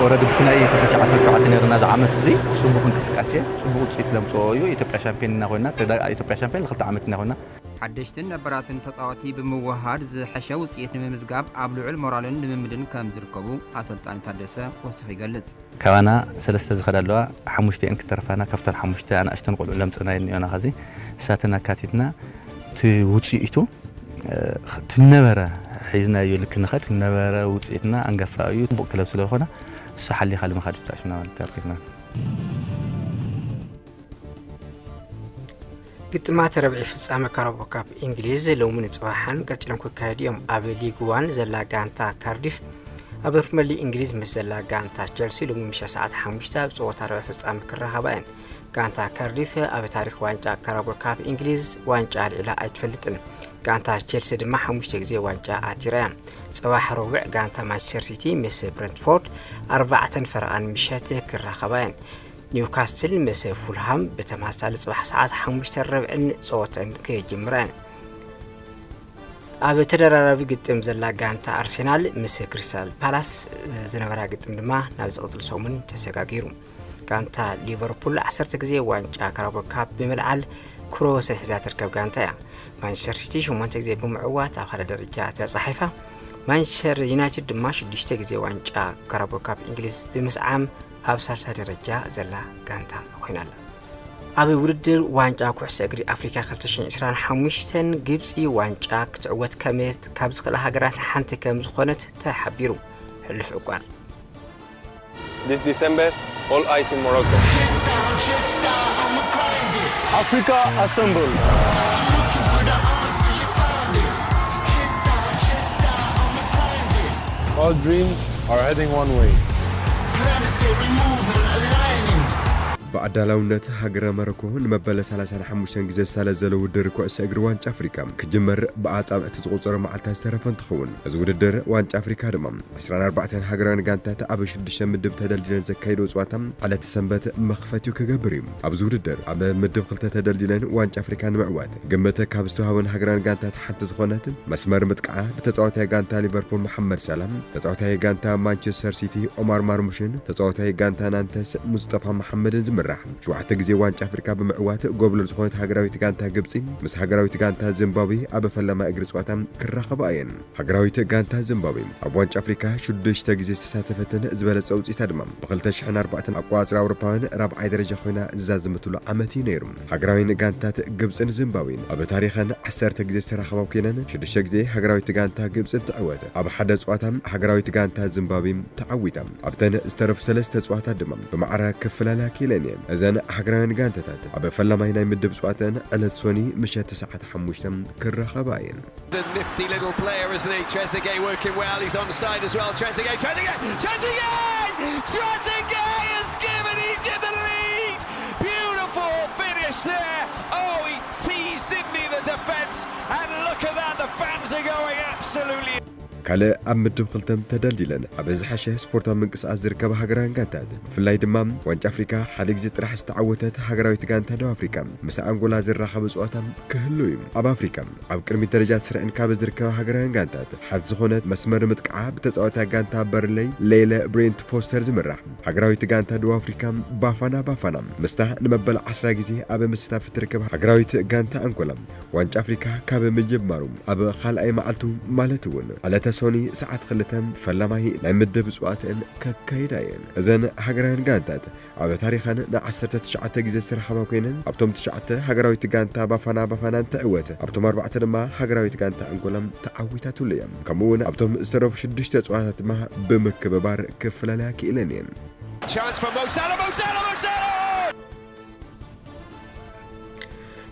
S27: ወረድ ብትናይ 2017 ነርና ዝዓመት እዚ ጽቡቕ እንቅስቃሴ ጽቡቕ ውፅኢት ለምጽኦ እዩ ኢትዮጵያ ሻምፒዮን ኢና ኮይና ኢትዮጵያ ሻምፒዮን ለ2 ዓመት ኢና ኮይና
S7: ሓደሽትን ነባራትን ተጻዋቲ ብምውሃድ ዝሐሸ ውፅኢት ንምምዝጋብ ኣብ ልዑል ሞራልን ልምምድን ከም ዝርከቡ ኣሰልጣኒ ታደሰ ወሲኹ ይገልጽ
S27: ካባና ሰለስተ ዝኸዳ ኣለዋ 5 ክትተርፋና ካብተን 5 ኣናእሽተን ቆልዑ ለምጽና እኒኦና ኸዚ እሳተን ኣካቲትና እቲ ውፅኢቱ ትነበረ ሒዝናዮ ልክ ንኸድ ነበረ ውፅኢትና አንገፋ እዩ ጽቡቕ ክለብ ስለዝኾነ ሰሓሊኻ ልመኻድ ተኣሽና ማለት ተርኪብና
S3: ግጥማት ረብዒ ፍጻመ ካራቦ ካፕ እንግሊዝ ሎሙን ጽባሕን ቀጭሎም ክካየድዮም ኣብ ሊግ 1 ዘላ ጋንታ ካርዲፍ ኣብ ፕሪምየር ሊግ እንግሊዝ ምስ ዘላ ጋንታ ቸልሲ ሎሙ ምሽት ሰዓት 5 ኣብ ጸወታ ረብዒ ፍጻመ ክረኸባን ጋንታ ካርዲፍ ኣብ ታሪኽ ዋንጫ ካራቦ ካፕ እንግሊዝ ዋንጫ ልዕላ ኣይትፈልጥን ጋንታ ቸልሲ ድማ 5 ግዜ ዋንጫ ኣቲራያ ጽባሕ ረብዕ ጋንታ ማንቸስተር ሲቲ ምስ ብሬንትፎርድ 4 ፈረቓን ምሽት ክረኸባን ኒውካስትል ምስ ፉልሃም በተመሳሳሊ ጽባሕ ሰዓት 5 ረብዕን ጸወተን ከይጅምራን ኣብ ተደራራቢ ግጥም ዘላ ጋንታ ኣርሴናል ምስ ክሪስታል ፓላስ ዝነበራ ግጥም ድማ ናብ ዝቕፅል ሰሙን ተሰጋጊሩ ጋንታ ሊቨርፑል 10 ግዜ ዋንጫ ካራቦ ካፕ ብምልዓል ክሮስን ሒዛ ትርከብ ጋንታ እያ ማንቸስተር ሲቲ 8 ግዜ ብምዕዋት ኣብ ሓደ ደረጃ ተጻሒፋ ማንቸስተር ዩናይትድ ድማ 6 ግዜ ዋንጫ ካራቦ ካፕ እንግሊዝ ብምስዓም ኣብ ሳልሳይ ደረጃ ዘላ ጋንታ ኮይናላ ኣብ ውድድር ዋንጫ ኩዕሶ እግሪ ኣፍሪካ 2025 ግብፂ ዋንጫ ክትዕወት ከመት ካብ ዝኽእላ ሃገራት ሓንቲ ከም ዝኾነት ተሓቢሩ ሕልፍ ዕቋር
S9: This December all eyes in Morocco Africa assemble All dreams are heading one way
S10: በአዳላውነት ሀገረ ሞሮኮ ንመበለ 35 ግዜ ሳለዘለ ውድድር ኩዕሶ እግሪ ዋንጫ አፍሪካ ክጅመር በአጻብዕቲ ዝቆፀረ መዓልታት ዝተረፈን ትኸውን እዚ ውድድር ዋንጫ አፍሪካ ድማ 14 ሃገራን ጋንታት ኣብ 6 ምድብ ተደልድለን ዘካይዶ ጸዋታ ዓለት ሰንበት መኽፈቲው ክገብር እዩ ኣብዚ ውድድር ኣብ ምድብ 2 ተደልድለን ዋንጫ አፍሪካ ንምዕዋት ግምተ ካብ ዝተዋሃበን ሃገራን ጋንታት ሓንቲ ዝኾነት መስመር ምጥቃዓ ተጻዋታይ ጋንታ ሊቨርፑል መሐመድ ሰላም ተጻዋታይ ጋንታ ማንቸስተር ሲቲ ኦማር ማርሙሽን ተጻዋታይ ጋንታ ናንተስ ሙስጠፋ መሐመድን ዝምራሕ ሸውዓተ ግዜ ዋንጫ አፍሪካ ብምዕዋት ጎብለር ዝኾነት ሃገራዊት ጋንታ ግብፂ ምስ ሃገራዊት ጋንታ ዚምባብዌ ኣብ ፈለማ እግሪ ጸዋታ ክራኸባ እየን ሃገራዊት ጋንታ ዚምባብዌ ኣብ ዋንጫ አፍሪካ 6 ግዜ ዝተሳተፈትን ዝበለጸ ውጽኢታ ድማ ብ2004 ኣቋጽራ ኣውሮፓውያን ራብዓይ ደረጃ ኮይና ዝዛዝምትሉ ዓመት ነይሩ ሃገራዊን ጋንታት ግብፅን ዚምባብዌን ኣብ ታሪኽን 10 ግዜ ዝተራኸባ ኮይነን 6 ግዜ ሃገራዊት ጋንታ ግብፅን ተዕወተ ኣብ ሓደ ጸዋታ ሃገራዊት ጋንታ ዚምባብዌ ተዓዊታ ኣብተን ዝተረፉ 3 ጸዋታ ድማ ብማዕረ ክፍላላ ኪለን እዘን ሃገራዊን ጋንታታት ኣብ ፈለማይ ናይ ምድብ ጸዋታን ዕለት ሶኒ ምሸት ሰዓት 5 ክራኸባ እየን
S13: Nifty little player isn't he Trezeguet working well he's on side as well Trezeguet has given Egypt the lead beautiful finish there oh he teased didn't he the defense and look at that the fans are going absolutely
S10: ካለ ኣብ ምድብ 2 ተደልድለን ኣብ ዝሓሸ ስፖርታዊ ምንቅስቃስ ዝርከባ ሃገራን ጋንታት ብፍላይ ድማ ዋንጫ አፍሪካ ሓደ ግዜ ጥራሕ ዝተዓወተት ሃገራዊት ጋንታ ደቡብ አፍሪካ ምስ አንጎላ ዝራኸበ ጸዋታ ክህሉ እዩ ኣብ አፍሪካ ኣብ ቅድሚ ደረጃ ስርዕን ካብ ዝርከባ ሃገራን ጋንታት ሓድ ዝኾነት መስመር ምጥቃዓ ብተጻዋታይ ጋንታ በርለይ ሌለ ብሬንት ፎስተር ዝምራሕ ሃገራዊት ጋንታ ደቡብ አፍሪካ ባፋና ምስታ ንመበል 10 ግዜ ኣብ ምስታፍ ትርከብ ሃገራዊት ጋንታ አንጎላ ዋንጫ አፍሪካ ካብ ምጅማሩ ኣብ ካልኣይ መዓልቱ ማለት እውን ሶኒ ሰዓት 2 ፈለማይ ናይ ምድብ ጸዋታን ከካይዳየን እዘን ሃገራን ጋንታት ኣብ ታሪኽን ን19 ግዜ ዝተረኸባ ኮይነን ኣብቶም 9 ሃገራዊት ጋንታ ባፋና ተዕወተ ኣብቶም 4 ድማ ሃገራዊት ጋንታ አንጎላ ተዓዊታቱሉ እዮም ከምኡውን ኣብቶም ዝተረፉ 6 ጸዋታት ድማ ብምክብባር ክፍላላ ኪለን እዮም
S13: chance for Mo Salah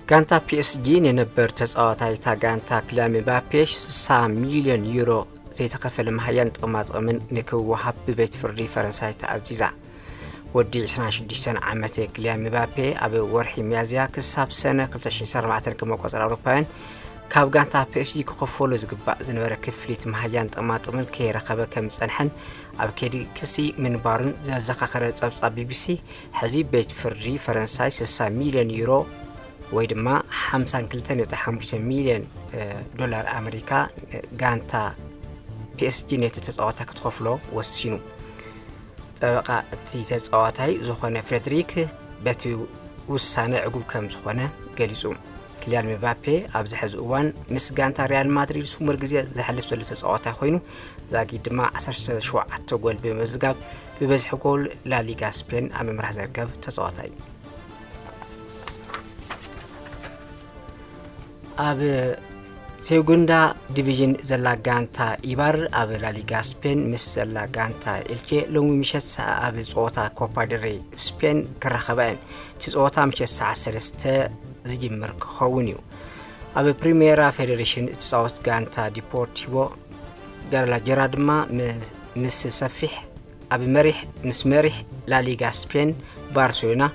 S3: ጋንታ PSG ነበር ተጻዋታይ ጋንታ ክሊያን ምባፔ 60 ሚሊዮን ዩሮ ዘይተከፈለ ማህያን ጥቅማጥቅምን ንክወሃብ በቤት ፍርዲ ፈረንሳይ ተኣዚዛ ወዲ 26 ዓመት ክሊያን ምባፔ ኣብ ወርሒ ሚያዝያ ክሳብ ሰነ 2024 ከመቆጸር ኣውሮፓውያን ካብ ጋንታ PSG ክኸፈሉ ዝግባእ ዝነበረ ክፍሊት ማህያን ጥቅማጥቅምን ከይረኸበ ከም ጸንሐን ኣብ ከዲ ክሲ ምንባርን ዘዘኻኸረ ጸብጻብ BBC ሕዚ ቤት ፍርዲ ፈረንሳይ 60 ሚሊዮን ዩሮ ወይ ድማ 52.5 ሚሊዮን ዶላር ኣሜሪካ ጋንታ PSG ነቲ ተጻዋታይ ክትከፍሎ ወሲኑ ጠበቃ እቲ ተጻዋታይ ዝኾነ ፍሬድሪክ በቲ ውሳነ ዕጉብ ከም ዝኾነ ገሊጹ ክሊያን ምባፔ ኣብ ዝሕዚ እዋን ምስ ጋንታ ሪያል ማድሪድ ስሙር ግዜ ዝሐልፍ ዘሎ ተጻዋታይ ኮይኑ ዛጊ ድማ 17 ጎል ብምዝጋብ ብበዝሒ ጎል ላሊጋ ስፔን ኣብ ምምራሕ ዝርከብ ተጻዋታይ ኣብ ሴጉንዳ ዲቪዥን ዘላ ጋንታ ኢባር ኣብ ላሊጋ ስፔን ምስ ዘላ ጋንታ ኤልቼ ሎሚ ምሸት ኣብ ጸወታ ኮፓ ዴል ሬይ ስፔን ክራኸበን እቲ ጸወታ ምሸት ሰዓት 3 ዝጅምር ክኸውን እዩ ኣብ ፕሪሜራ ፌዴሬሽን እትጻወት ጋንታ ዲፖርቲቮ ጋላጀራ ድማ ምስ ሰፊሕ ኣብ መሪሕ ላሊጋ ስፔን ባርሴሎና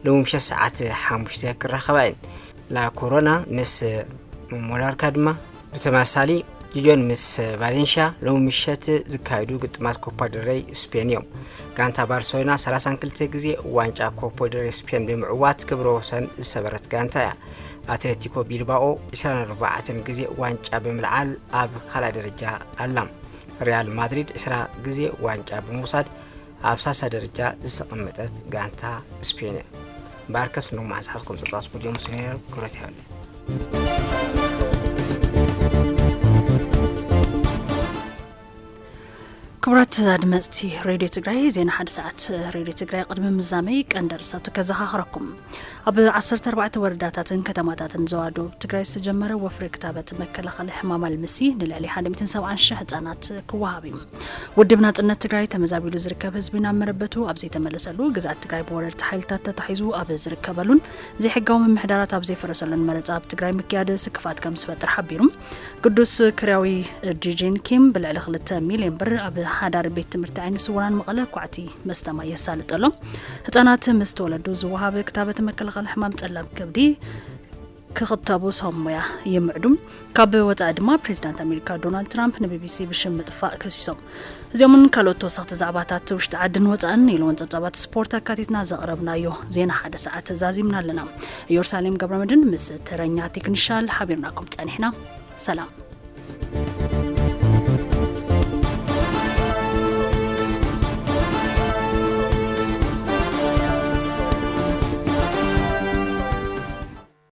S3: ሎሚ ምሸት ሰዓት 5 ክራኸበን ላ ኮሮና ምስ ሞላርካ ድማ ብተመሳሳሊ ጂጆን ምስ ቫሌንሺያ ሎሚ ምሸት ዝካየዱ ግጥማት ኮፓ ዴል ሬይ ስፔን እዮም ጋንታ ባርሴሎና 32 ግዜ ዋንጫ ኮፓ ዴል ሬይ ስፔን ብምዕዋት ክብረ ወሰን ዝሰበረት ጋንታ እያ አትሌቲኮ ቢልባኦ 24 ጊዜ ዋንጫ በመልዓል ኣብ ካልኣይ ደረጃ ኣላ ሪያል ማድሪድ 20 ጊዜ ዋንጫ በመውሰድ ኣብ 30 ደረጃ ዝተቐመጠት ጋንታ ስፔን ባርከስ ነው ማሳስኩም ተጣስኩ ጀምስ ነው ኩረት ያለ
S1: ክብራት አድማጭ ሬዲዮ ትግራይ ዜና ሓደ ሰዓት ሬዲዮ ትግራይ ቅድሚ ምዛመይ ቀንደርሳቱ ከዘኻኽረኩም ኣብ 14 ወረዳታትን ከተማታትን ዘዋዶ ትግራይ ዝተጀመረ ወፍሪ ክታበት መከላኸሊ ሕማም አልመሲ ንልዕሊ 170,000 ህጻናት ክወሃብ ውድብ ናጽነት ትግራይ ተመዛቢሉ ዝርከብ ህዝብና መረበቱ ኣብ ዘይተመለሰሉ ግዛት ትግራይ በወረርቲ ሓይልታት ተታሒዙ ኣብ ዝርከበሉን ዘይሕጋዊ ምሕዳራት ኣብ ዘይፈረሰሉን መረጻ ኣብ ትግራይ ምክያደ ስክፋት ከም ዝፈጥር ሓቢሩ ቅዱስ ክርያዊ ዲጂን ኪም ብልዕሊ 2 ሚልዮን ብር ኣብ ሓዳር ቤት ትምህርቲ ዓይኒ ስውራን መቐለ ኳዕቲ መስተማ የሳልጠሎም ህጻናት ምስተወለዱ ዝወሃበ ክታበት መከላኸሊ ሕማም ጸላም ከብዲ ክኽተቡ ሰሞያ ይምዕዱም ካብ ወጻኢ ድማ ፕሬዝዳንት አሜሪካ ዶናልድ ትራምፕ ንቢቢሲ ብሽም ጥፋእ ከሲሶም እዚኦምን ካልኦት ተወሳኽቲ ዛዕባታት ውሽጢ ዓድን ወጻእን ኢሉውን ጸብጻባት ስፖርት አካቲትና ዘቕረብናዮ ዜና ሓደ ሰዓት ዛዚምና ኣለና ኢየሩሳሌም ገብረመድህን ምስ ተረኛ ቴክኒሻል ሓቢርናኩም ጸኒሕና ሰላም